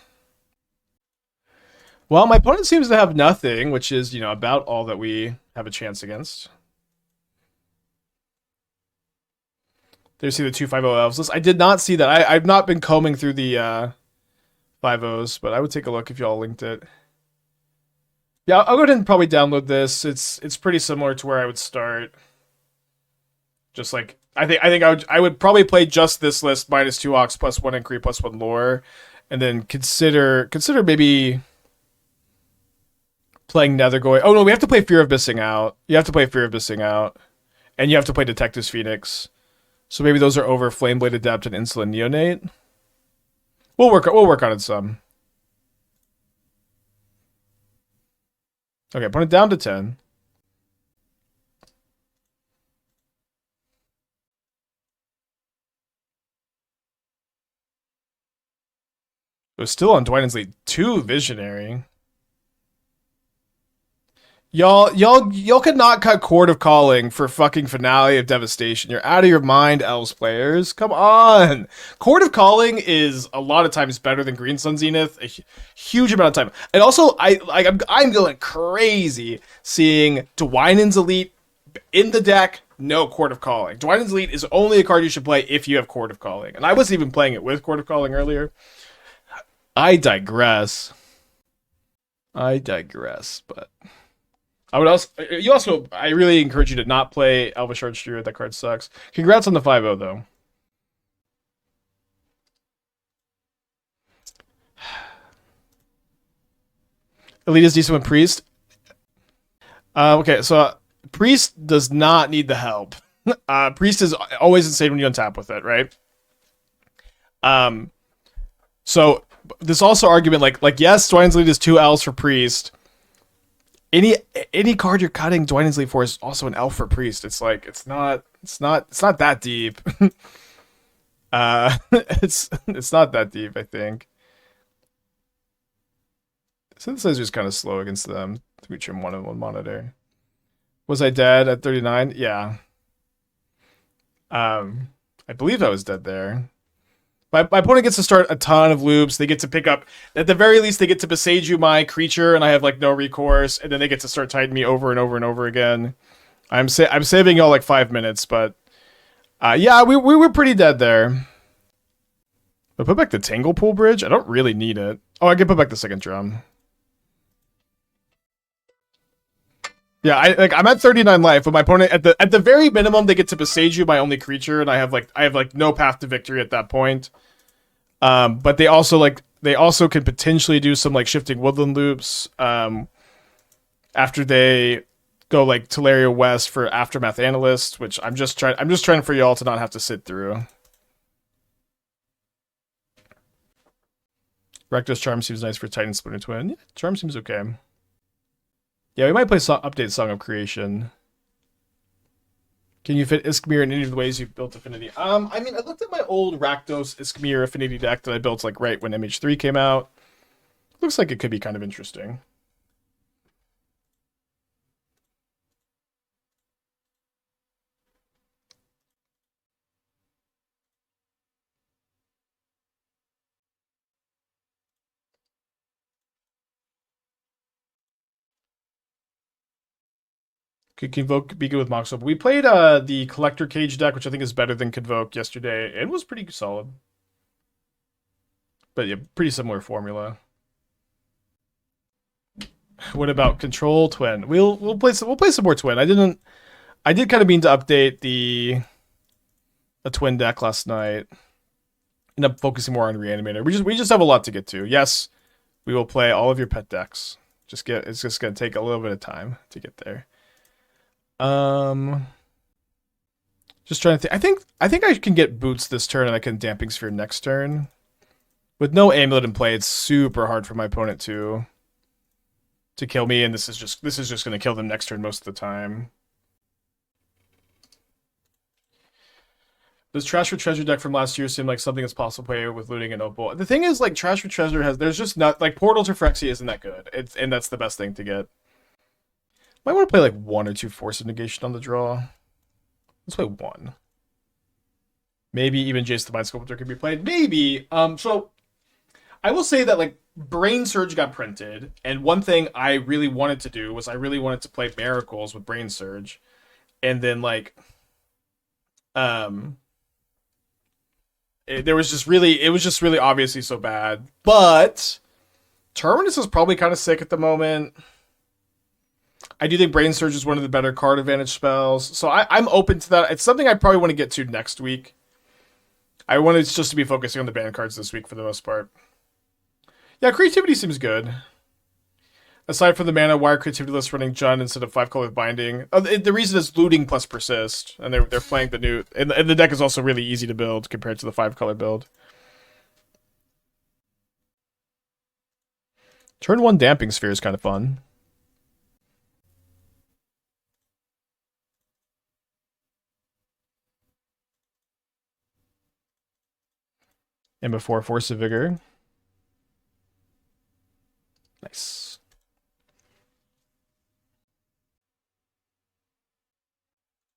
Well, my opponent seems to have nothing, which is, you know, about all that we have a chance against. There you see the 2/5/0 elves list. I did not see that. I've not been combing through the 5/0s, but I would take a look if y'all linked it. Yeah, I'll go ahead and probably download this. It's pretty similar to where I would start. Just like I think I would probably play just this list -2 Ox +1 Inquiry +1 Lore, and then consider maybe playing Nethergoy. Oh no, we have to play Fear of Missing Out. You have to play Fear of Missing Out, and you have to play Detective's Phoenix. So maybe those are over Flameblade Adept and Insolent Neonate. We'll work on it some. Okay, put it down to 10. It was still on Dwynen's Lead 2 Visionary. Y'all could not cut Chord of Calling for fucking Finale of Devastation. You're out of your mind, Elves players. Come on. Chord of Calling is a lot of times better than Green Sun Zenith. A huge amount of time. And also, I'm going crazy seeing Dwynen's Elite in the deck, no Chord of Calling. Dwynen's Elite is only a card you should play if you have Chord of Calling. And I wasn't even playing it with Chord of Calling earlier. I digress, but... I really encourage you to not play Elvish Archdruid. That card sucks. Congrats on the 5/0 though. Elite is decent with Priest. Okay, so Priest does not need the help. Priest is always insane when you untap with it, right? So this also argument like yes, Dwynen's Lead is 2 L's for Priest. Any card you're cutting Dwynen's Lead for is also an elf for Priest. It's like it's not that deep. It's not that deep, I think. Synthesizer's kind of slow against them. We trim one on one monitor. Was I dead at 39? Yeah. I believe I was dead there. My opponent gets to start a ton of loops. They get to pick up, at the very least, they get to Besage my creature, and I have like no recourse. And then they get to start tidying me over and over and over again. I'm saving y'all like 5 minutes, but yeah, we were pretty dead there. But put back the Tanglepool Bridge. I don't really need it. Oh, I can put back the second drum. Yeah, I'm at 39 life, but my opponent at the very minimum they get to Besage my only creature, and I have like no path to victory at that point. But they also can potentially do some like shifting woodland loops after they go like Teleria West for Aftermath Analyst, which I'm just trying for y'all to not have to sit through. Rectus Charm seems nice for Titan Splinter Twin. Yeah, Charm seems okay. Yeah, we might play update Song of Creation. Can you fit Iskmir in any of the ways you've built Affinity? I mean, I looked at my old Rakdos Iskmir Affinity deck that I built like right when MH3 came out. Looks like it could be kind of interesting. Could Convoke be good with Mox Opal? We played the Collector Cage deck, which I think is better than Convoke yesterday. It was pretty solid. But yeah, pretty similar formula. What about Control Twin? We'll play some more Twin. I did kind of mean to update a Twin deck last night. End up focusing more on Reanimator. We just have a lot to get to. Yes, we will play all of your pet decks. It's just gonna take a little bit of time to get there. Just trying to think. I think I can get Boots this turn, and I can Damping Sphere next turn. With no Amulet in play, it's super hard for my opponent to kill me, and this is just going to kill them next turn most of the time. Does Trash for Treasure deck from last year seem like something that's possible to play with Looting and Opal? The thing is, like, Trash for Treasure there's just not, like, Portal to Phyrexia isn't that good. And that's the best thing to get. Might want to play, like, 1 or 2 Force of Negation on the draw. Let's play 1. Maybe even Jace the Mind Sculptor could be played. Maybe. So, I will say that, like, Brain Surge got printed, and one thing I really wanted to do was I really wanted to play Miracles with Brain Surge. And then, like, it was just really obviously so bad. But Terminus is probably kind of sick at the moment. I do think Brain Surge is one of the better card advantage spells. So I'm open to that. It's something I probably want to get to next week. I wanted just to be focusing on the ban cards this week for the most part. Yeah, Creativity seems good. Aside from the mana, why are Creativity lists running Jund instead of 5-color binding? The reason is Looting plus Persist, and they're playing the new... And the deck is also really easy to build compared to the 5-color build. Turn 1 Damping Sphere is kind of fun. And before Force of Vigor. Nice.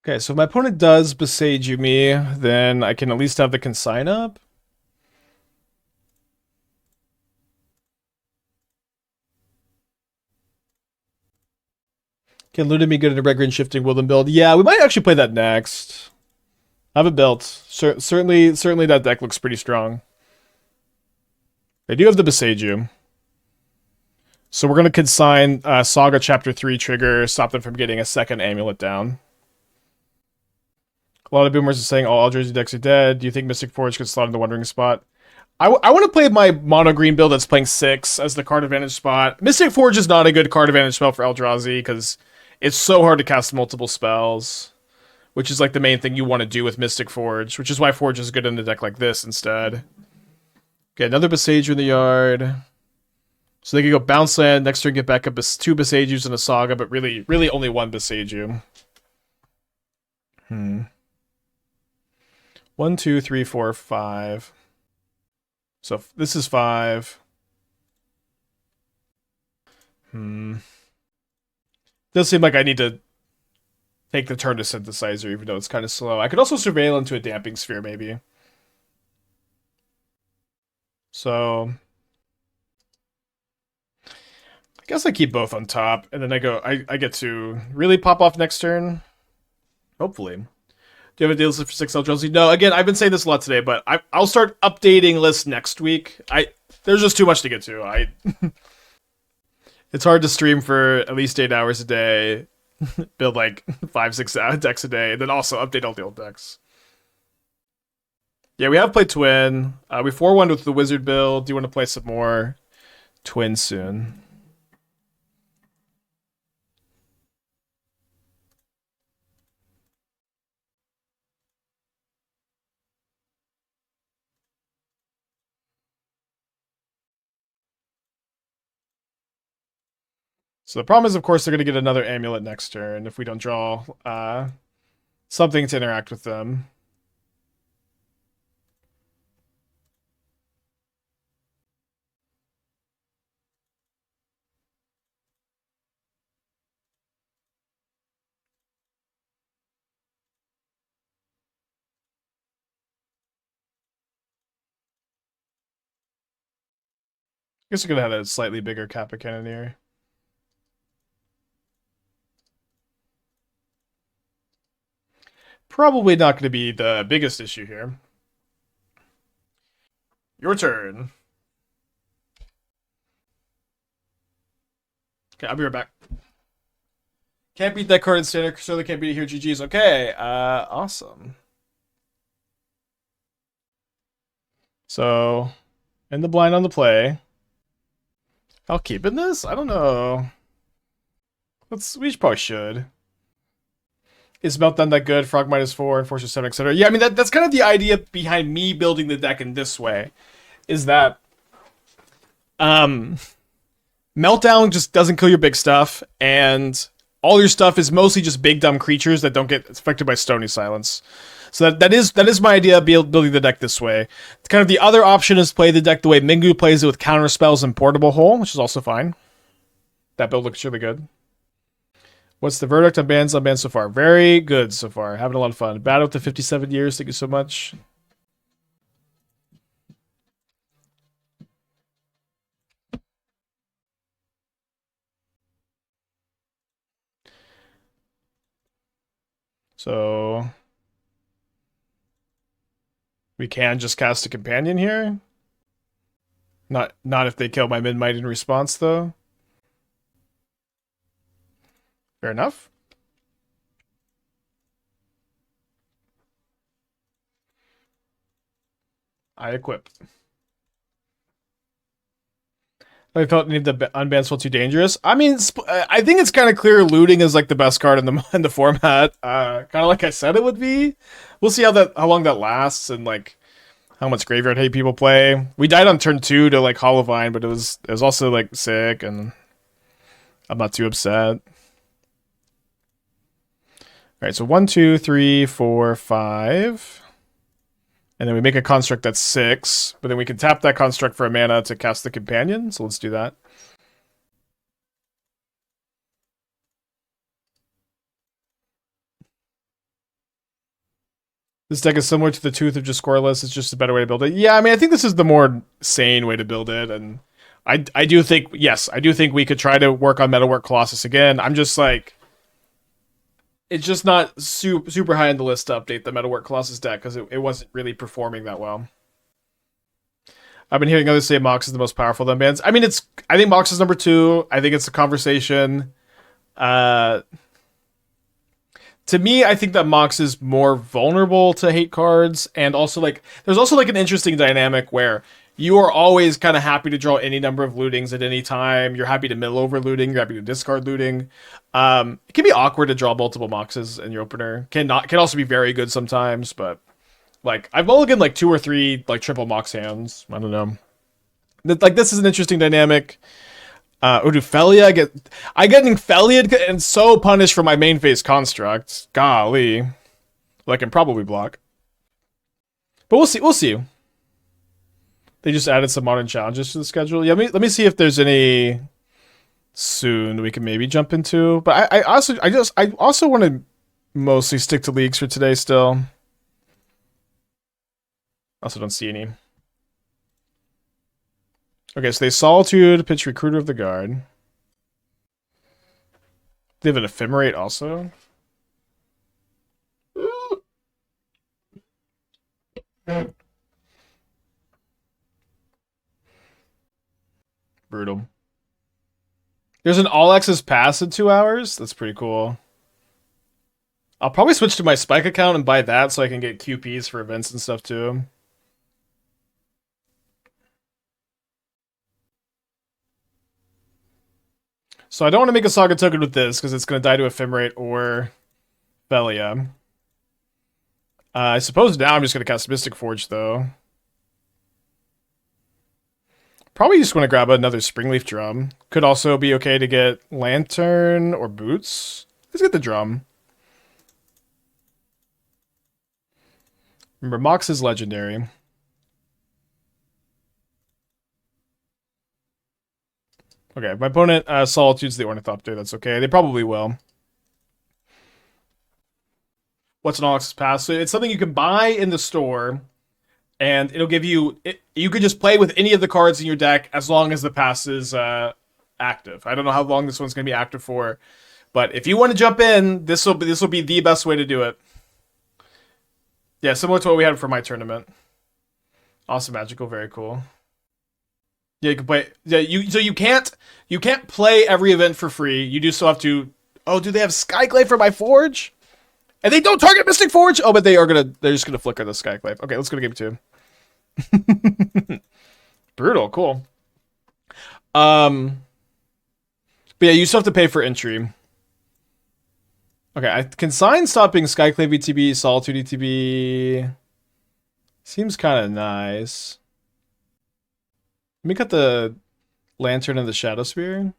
Okay, so if my opponent does Besage me, then I can at least have the Consign up. Can Looting be good in a Red Green Shifting Woodland build? Yeah, we might actually play that next. I haven't built. Certainly that deck looks pretty strong. They do have the Besage. So we're going to consign Saga Chapter 3 trigger, stop them from getting a second amulet down. A lot of boomers are saying all Jersey decks are dead. Do you think Mystic Forge could slot in the Wondering spot? I want to play my mono green build that's playing 6 as the card advantage spot. Mystic Forge is not a good card advantage spell for Eldrazi because it's so hard to cast multiple spells, which is like the main thing you want to do with Mystic Forge, which is why Forge is good in a deck like this instead. Okay, another Besage in the yard. So they can go bounce land, next turn get back up 2 Besages and a Saga, but really only 1 Besage. 1, 2, 3, 4, 5. So this is 5. Does seem like I need to take the turn to Synthesizer, even though it's kind of slow. I could also Surveil into a Damping Sphere, maybe. So I guess I keep both on top, and then I get to really pop off next turn. Hopefully. Do you have a deal list for 6 Eldrazi? No, again, I've been saying this a lot today, but I'll start updating lists next week. There's just too much to get to. It's hard to stream for at least 8 hours a day, build like 5-6 decks a day, and then also update all the old decks. Yeah, we have played Twin. We 4-1 with the Wizard build. Do you want to play some more Twin soon? So the problem is, of course, they're going to get another Amulet next turn if we don't draw something to interact with them. I guess we're going to have a slightly bigger Kappa Cannoneer. Probably not going to be the biggest issue here. Your turn. Okay, I'll be right back. Can't beat that card in standard, certainly can't beat it here. GG's. Okay, awesome. So, in the blind on the play. I'll keep in this? I don't know. We probably should. Is Meltdown that good? Frog -4, Enforcer 7, etc. Yeah, I mean, that's kind of the idea behind me building the deck in this way. Is that Meltdown just doesn't kill your big stuff, and all your stuff is mostly just big dumb creatures that don't get affected by Stony Silence. So that is my idea of building the deck this way. Kind of the other option is play the deck the way Mingu plays it with counter spells and Portable Hole, which is also fine. That build looks really good. What's the verdict on bans so far? Very good so far. Having a lot of fun. Battle to 57 years. Thank you so much. So we can just cast a companion here. Not if they kill my Memnite in response, though. Fair enough. I equip. I felt need the unban spell too dangerous. I mean, I think it's kind of clear looting is like the best card in the format. Kind of like I said it would be. We'll see how long that lasts and like how much graveyard hate people play. We died on turn 2 to like Hollowvine, but it was also like sick, and I'm not too upset. All right, so 1, 2, 3, 4, 5. And then we make a construct that's 6, but then we can tap that construct for a mana to cast the companion, so let's do that. This deck is similar to the Tooth of just scoreless, it's just a better way to build it. Yeah, I mean, I think this is the more sane way to build it, and I do think, yes, I do think we could try to work on Metalwork Colossus again. I'm just like, it's just not super high on the list to update the Metalwork Colossus deck because it wasn't really performing that well. I've been hearing others say Mox is the most powerful of them bands. I mean, I think Mox is number 2. I think it's a conversation. To me, I think that Mox is more vulnerable to hate cards, and also like there's also like an interesting dynamic where you are always kind of happy to draw any number of lootings at any time. You're happy to mill over looting. You're happy to discard looting. It can be awkward to draw multiple Moxes in your opener. Can also be very good sometimes, but like I've mulliganed like 2 or 3 like triple Mox hands. I don't know. Like this is an interesting dynamic. Do Felia I get Felia and so punished for my main phase construct. Golly. Well, I can probably block. But we'll see. They just added some modern challenges to the schedule. Yeah, let me see if there's any soon we can maybe jump into. But I also want to mostly stick to leagues for today still. Also don't see any. Okay, so they Solitude, pitch Recruiter of the Guard. They have an Ephemerate also. Brutal. There's an all-access pass in 2 hours? That's pretty cool. I'll probably switch to my Spike account and buy that so I can get QPs for events and stuff too. So I don't want to make a Saga token with this because it's going to die to Ephemerate or Velia. I suppose now I'm just going to cast Mystic Forge though. Probably just want to grab another Springleaf Drum. Could also be okay to get Lantern or Boots. Let's get the Drum. Remember, Mox is legendary. Okay, if my opponent Solitudes the Ornithopter, that's okay. They probably will. What's an all-access pass? So it's something you can buy in the store, and it'll give you... you could just play with any of the cards in your deck as long as the pass is active. I don't know how long this one's going to be active for, but if you want to jump in, this will be the best way to do it. Yeah, similar to what we had for my tournament. Awesome, magical, very cool. Yeah, you can play. Yeah, you can't play every event for free. You do still have to. Oh, do they have Skyclave for my Forge? And they don't target Mystic Forge. Oh, but they're just gonna flicker the Skyclave. Okay, let's go to game 2. Brutal, cool. But yeah, you still have to pay for entry. Okay, Consign stopping Skyclave ETB, Solitude ETB. Seems kind of nice. Let me cut the Lantern and the Shadowspear.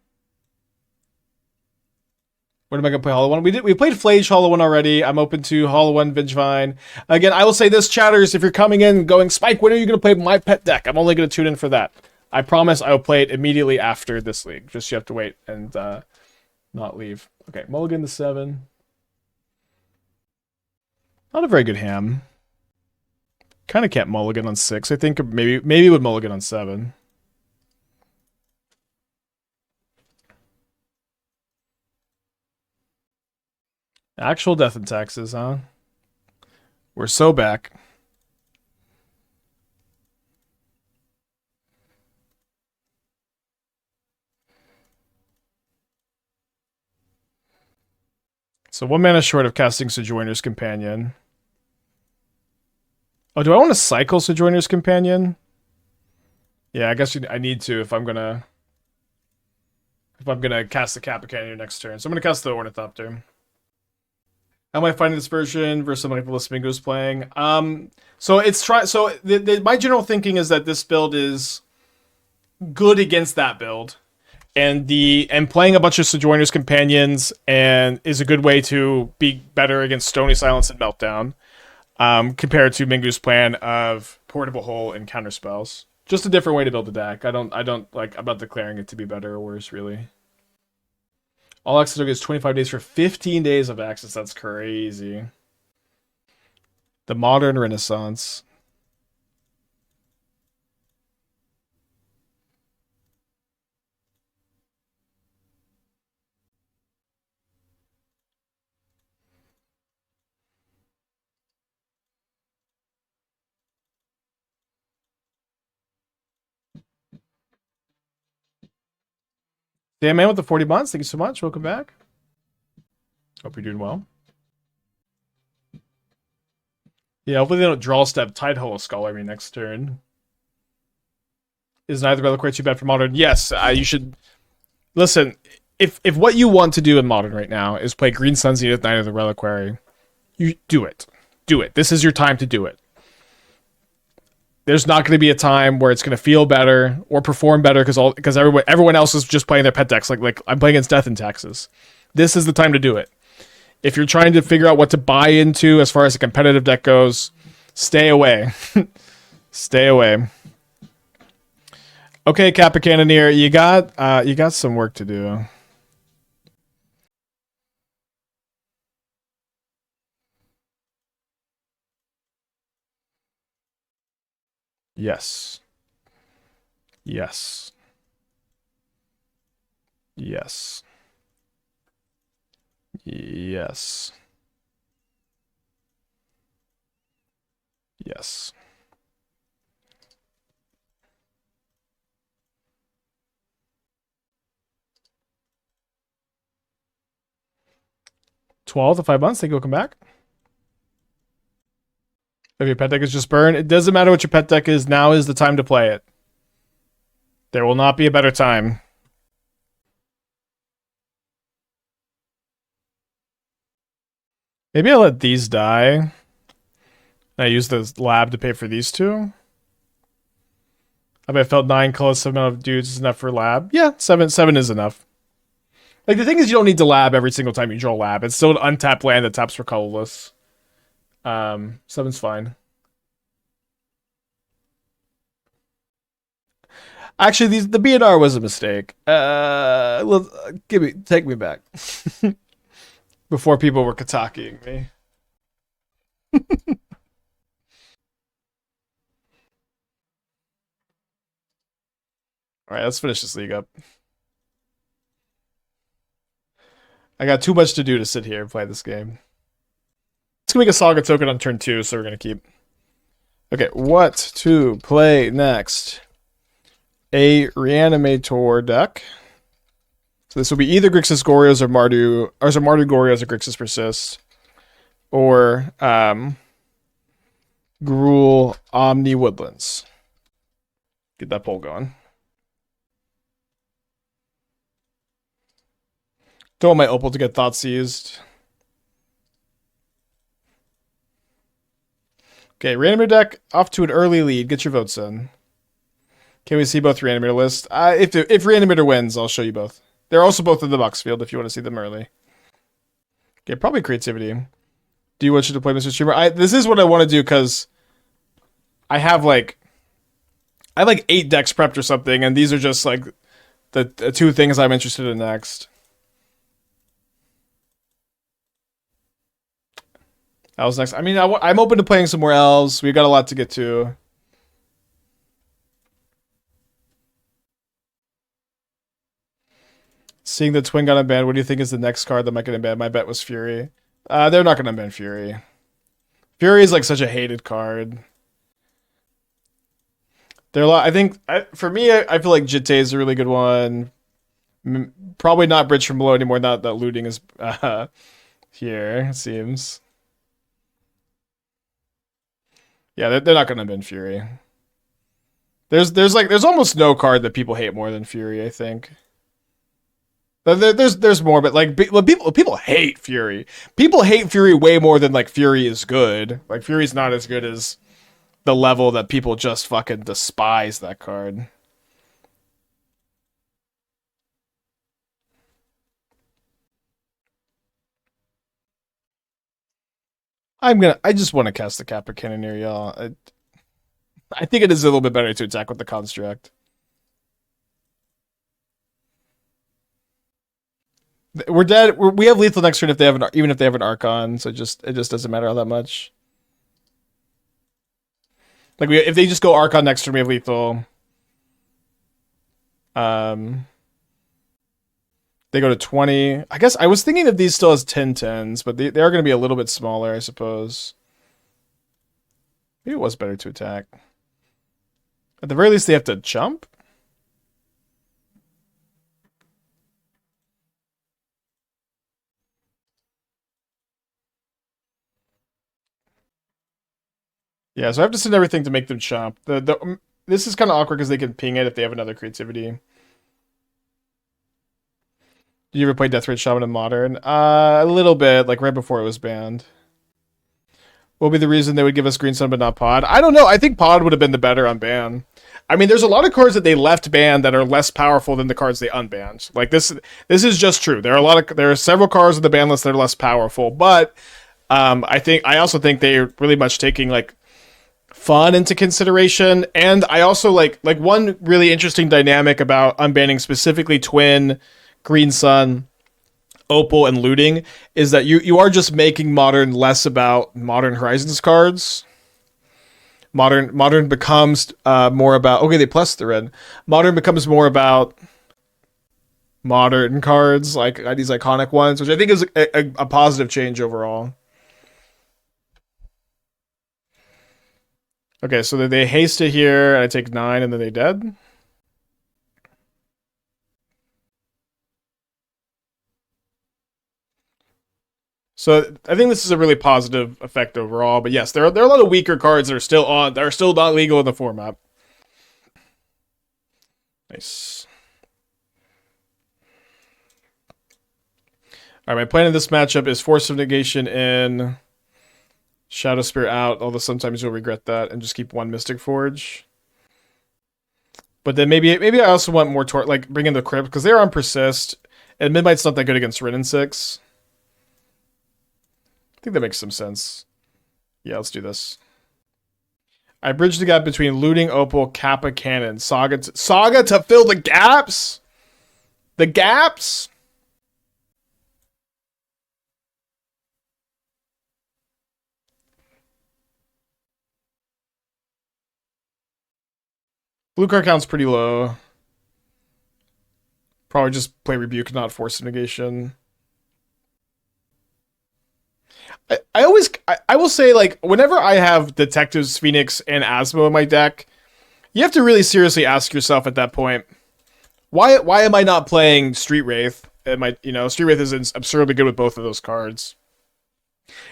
What am I going to play Hollow One? We played Flage Hollow One already. I'm open to Hollow One, Vengevine. Again, I will say this, chatters, if you're coming in going, Spike, when are you going to play my pet deck? I'm only going to tune in for that. I promise I will play it immediately after this league. Just you have to wait and not leave. Okay, Mulligan to 7. Not a very good ham. Kind of can't mulligan on 6. I think maybe would mulligan on 7. Actual death and taxes, huh? We're so back. So 1 mana short of casting Sojourner's Companion. Oh, do I want to cycle Sojourner's Companion? Yeah, I guess I need to if I'm gonna cast the Kappa Cannoneer next turn. So I'm gonna cast the Ornithopter. How am I finding this version versus something like the Lismingo's playing? So my general thinking is that this build is good against that build, and playing a bunch of Sojourner's Companions and is a good way to be better against Stony Silence and Meltdown. Compared to Mingu's plan of Portable Hole and Counterspells. Just a different way to build a deck. I'm not declaring it to be better or worse, really. All access is 25 days for 15 days of access. That's crazy. The Modern Renaissance. Dan Man with the 40 months. Thank you so much. Welcome back. Hope you're doing well. Yeah, hopefully they don't draw step Tidehollow Scholar me next turn. Is neither Reliquary too bad for Modern? Yes, you should... Listen, if what you want to do in Modern right now is play Green Sun's Zenith Knight of the Reliquary, you do it. Do it. This is your time to do it. There's not going to be a time where it's going to feel better or perform better because everyone else is just playing their pet decks. Like I'm playing against Death and Taxes. This is the time to do it. If you're trying to figure out what to buy into as far as a competitive deck goes, stay away. Stay away. Okay, Kappa Cannoneer, you got some work to do. Yes. Yes. Yes. Yes. Yes. $12 to 5 months. Think you'll come back. If your pet deck is just burned, it doesn't matter what your pet deck is. Now is the time to play it. There will not be a better time. Maybe I'll let these die. I use the lab to pay for these two. I felt 9 colorless amount of dudes is enough for lab. Yeah, 7 is enough. Like, the thing is, you don't need to lab every single time you draw lab. It's still an untapped land that taps for colorless. 7's fine. Actually, the BNR was a mistake. Take me back. Before people were Katakiing me. Alright, let's finish this league up. I got too much to do to sit here and play this game. Let's make a Saga token on turn 2, so we're going to keep. Okay, what to play next? A Reanimator deck. So this will be either Grixis Gorios or Mardu Gorios or Grixis Persist. Or Gruul Omni Woodlands. Get that poll going. Don't want my Opal to get thought seized. Okay, Reanimator deck off to an early lead. Get your votes in. Can we see both Reanimator lists? If Reanimator wins, I'll show you both. They're also both in the box field if you want to see them early. Okay, probably creativity. Do you want you to play Mr. Streamer? This is what I want to do because I have like 8 decks prepped or something, and these are just like the 2 things I'm interested in next. Elves next. I mean, I'm open to playing some more elves. We've got a lot to get to. Seeing the Twin got unbanned, what do you think is the next card that might get unbanned? My bet was Fury. They're not going to unban Fury. Fury is like such a hated card. There are a lot. I think for me, I feel like Jitte is a really good one. Probably not Bridge from Below anymore. Not that looting is here. It seems. Yeah, they're not going to unban Fury. There's almost no card that people hate more than Fury. I think. There's more, but like people hate Fury. People hate Fury way more than like Fury is good. Like Fury's not as good as the level that people just fucking despise that card. I just want to cast the Kappa Cannoneer, y'all. I think it is a little bit better to attack with the construct. We're dead. We have lethal next turn if they have even if they have an Archon, so it just doesn't matter all that much. Like if they just go Archon next turn, we have lethal. They go to 20. I guess I was thinking that these still has 10/10s, but they are going to be a little bit smaller, I suppose. Maybe it was better to attack. At the very least, they have to jump. Yeah, so I have to send everything to make them chomp. This is kind of awkward because they can ping it if they have another creativity. Did you ever play Death Ray Shaman in Modern? A little bit, like right before it was banned. What would be the reason they would give us Green Sun but not Pod? I don't know. I think Pod would have been the better on ban. I mean, there's a lot of cards that they left banned that are less powerful than the cards they unbanned. Like this is just true. There are several cards on the ban list that are less powerful, but I also think they're really much taking like fun into consideration. And I also like one really interesting dynamic about unbanning specifically Twin, Green Sun, Opal, and looting is that you are just making Modern less about Modern Horizons cards. Modern becomes more about, okay, they plus the red. Modern becomes more about Modern cards, like these iconic ones, which I think is a positive change overall. Okay, so they haste it here, and I take 9, and then they dead. So I think this is a really positive effect overall. But yes, there are a lot of weaker cards that are still not legal in the format. Nice. All right, my plan in this matchup is Force of Negation in, Shadowspear out, although sometimes you'll regret that, and just keep one Mystic Forge. But then maybe I also want more like bring in the Crypt because they're on Persist, and Midnight's not that good against Rin and 6. I think that makes some sense. Yeah, let's do this. I bridge the gap between looting, Opal, Kappa, Cannon, Saga to fill the gaps. The gaps. Blue card count's pretty low. Probably just play Rebuke, not Force of Negation. I will say, like, whenever I have Detectives, Phoenix, and Asmo in my deck, you have to really seriously ask yourself at that point, why am I not playing Street Wraith? Street Wraith is absurdly good with both of those cards.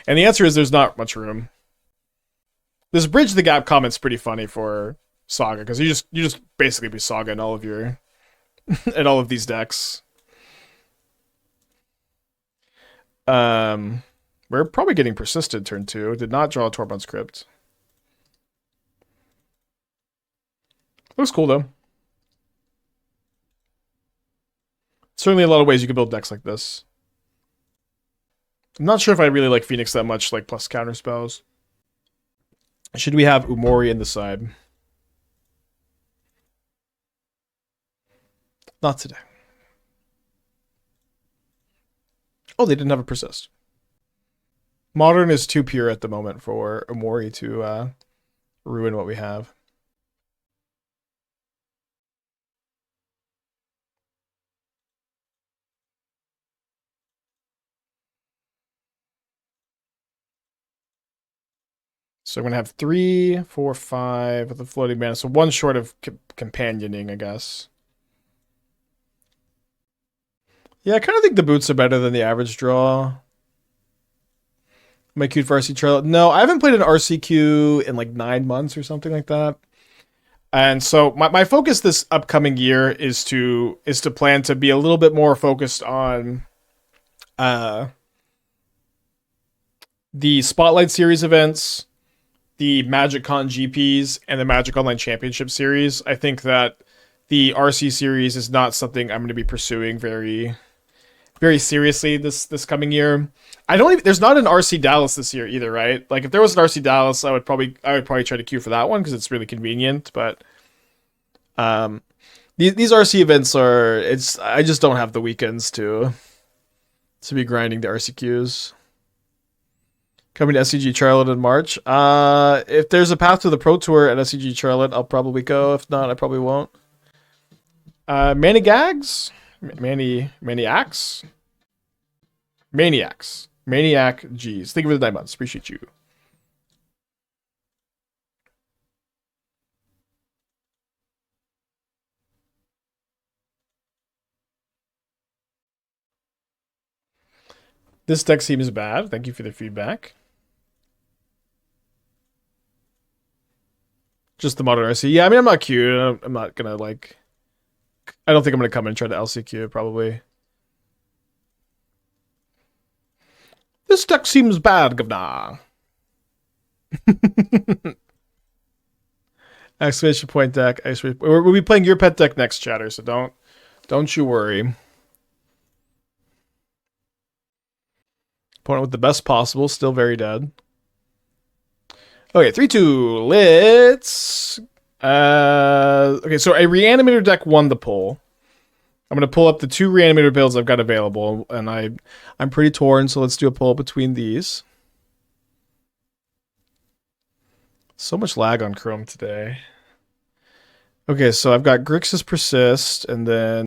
And the answer is there's not much room. This Bridge the Gap comment's pretty funny for Saga, because you just basically be Saga in all of your in all of these decks. We're probably getting persisted turn 2. Did not draw a Tormod's Crypt. Looks cool though. Certainly a lot of ways you can build decks like this. I'm not sure if I really like Phoenix that much, like plus counter spells. Should we have Umori in the side? Not today. Oh, they didn't have a persist. Modern is too pure at the moment for Umori to ruin what we have. So I'm going to have 3, 4, 5 with the floating mana. So one short of companioning, I guess. Yeah, I kind of think the boots are better than the average draw. Am I queued for RC No, I haven't played an RCQ in like 9 months or something like that. And so my focus this upcoming year is to plan to be a little bit more focused on the Spotlight Series events, the Magic Con GPs, and the Magic Online Championship Series. I think that the RC Series is not something I'm going to be pursuing very, very seriously this coming year. There's not an RC Dallas this year either, right? Like if there was an RC Dallas, I would probably try to queue for that one because it's really convenient. But these RC events I just don't have the weekends to be grinding the RCQs. Coming to SCG Charlotte in March. If there's a path to the Pro Tour at SCG Charlotte, I'll probably go. If not, I probably won't. Maniacs? Maniacs? Maniacs. Maniac G's. Thank you for the 9 months. Appreciate you. This deck seems bad. Thank you for the feedback. Just the modern RC. Yeah, I mean, I'm not cute. I'm not gonna like. I don't think I'm gonna come and try to LCQ probably. This deck seems bad, Governor. Exclamation point deck. We'll be playing your pet deck next, chatter. So don't you worry. Opponent with the best possible, still very dead. Okay, 3, 2, let's... okay, so a Reanimator deck won the poll. I'm going to pull up the 2 Reanimator builds I've got available, and I'm pretty torn, so let's do a poll between these. So much lag on Chrome today. Okay, so I've got Grixis Persist, and then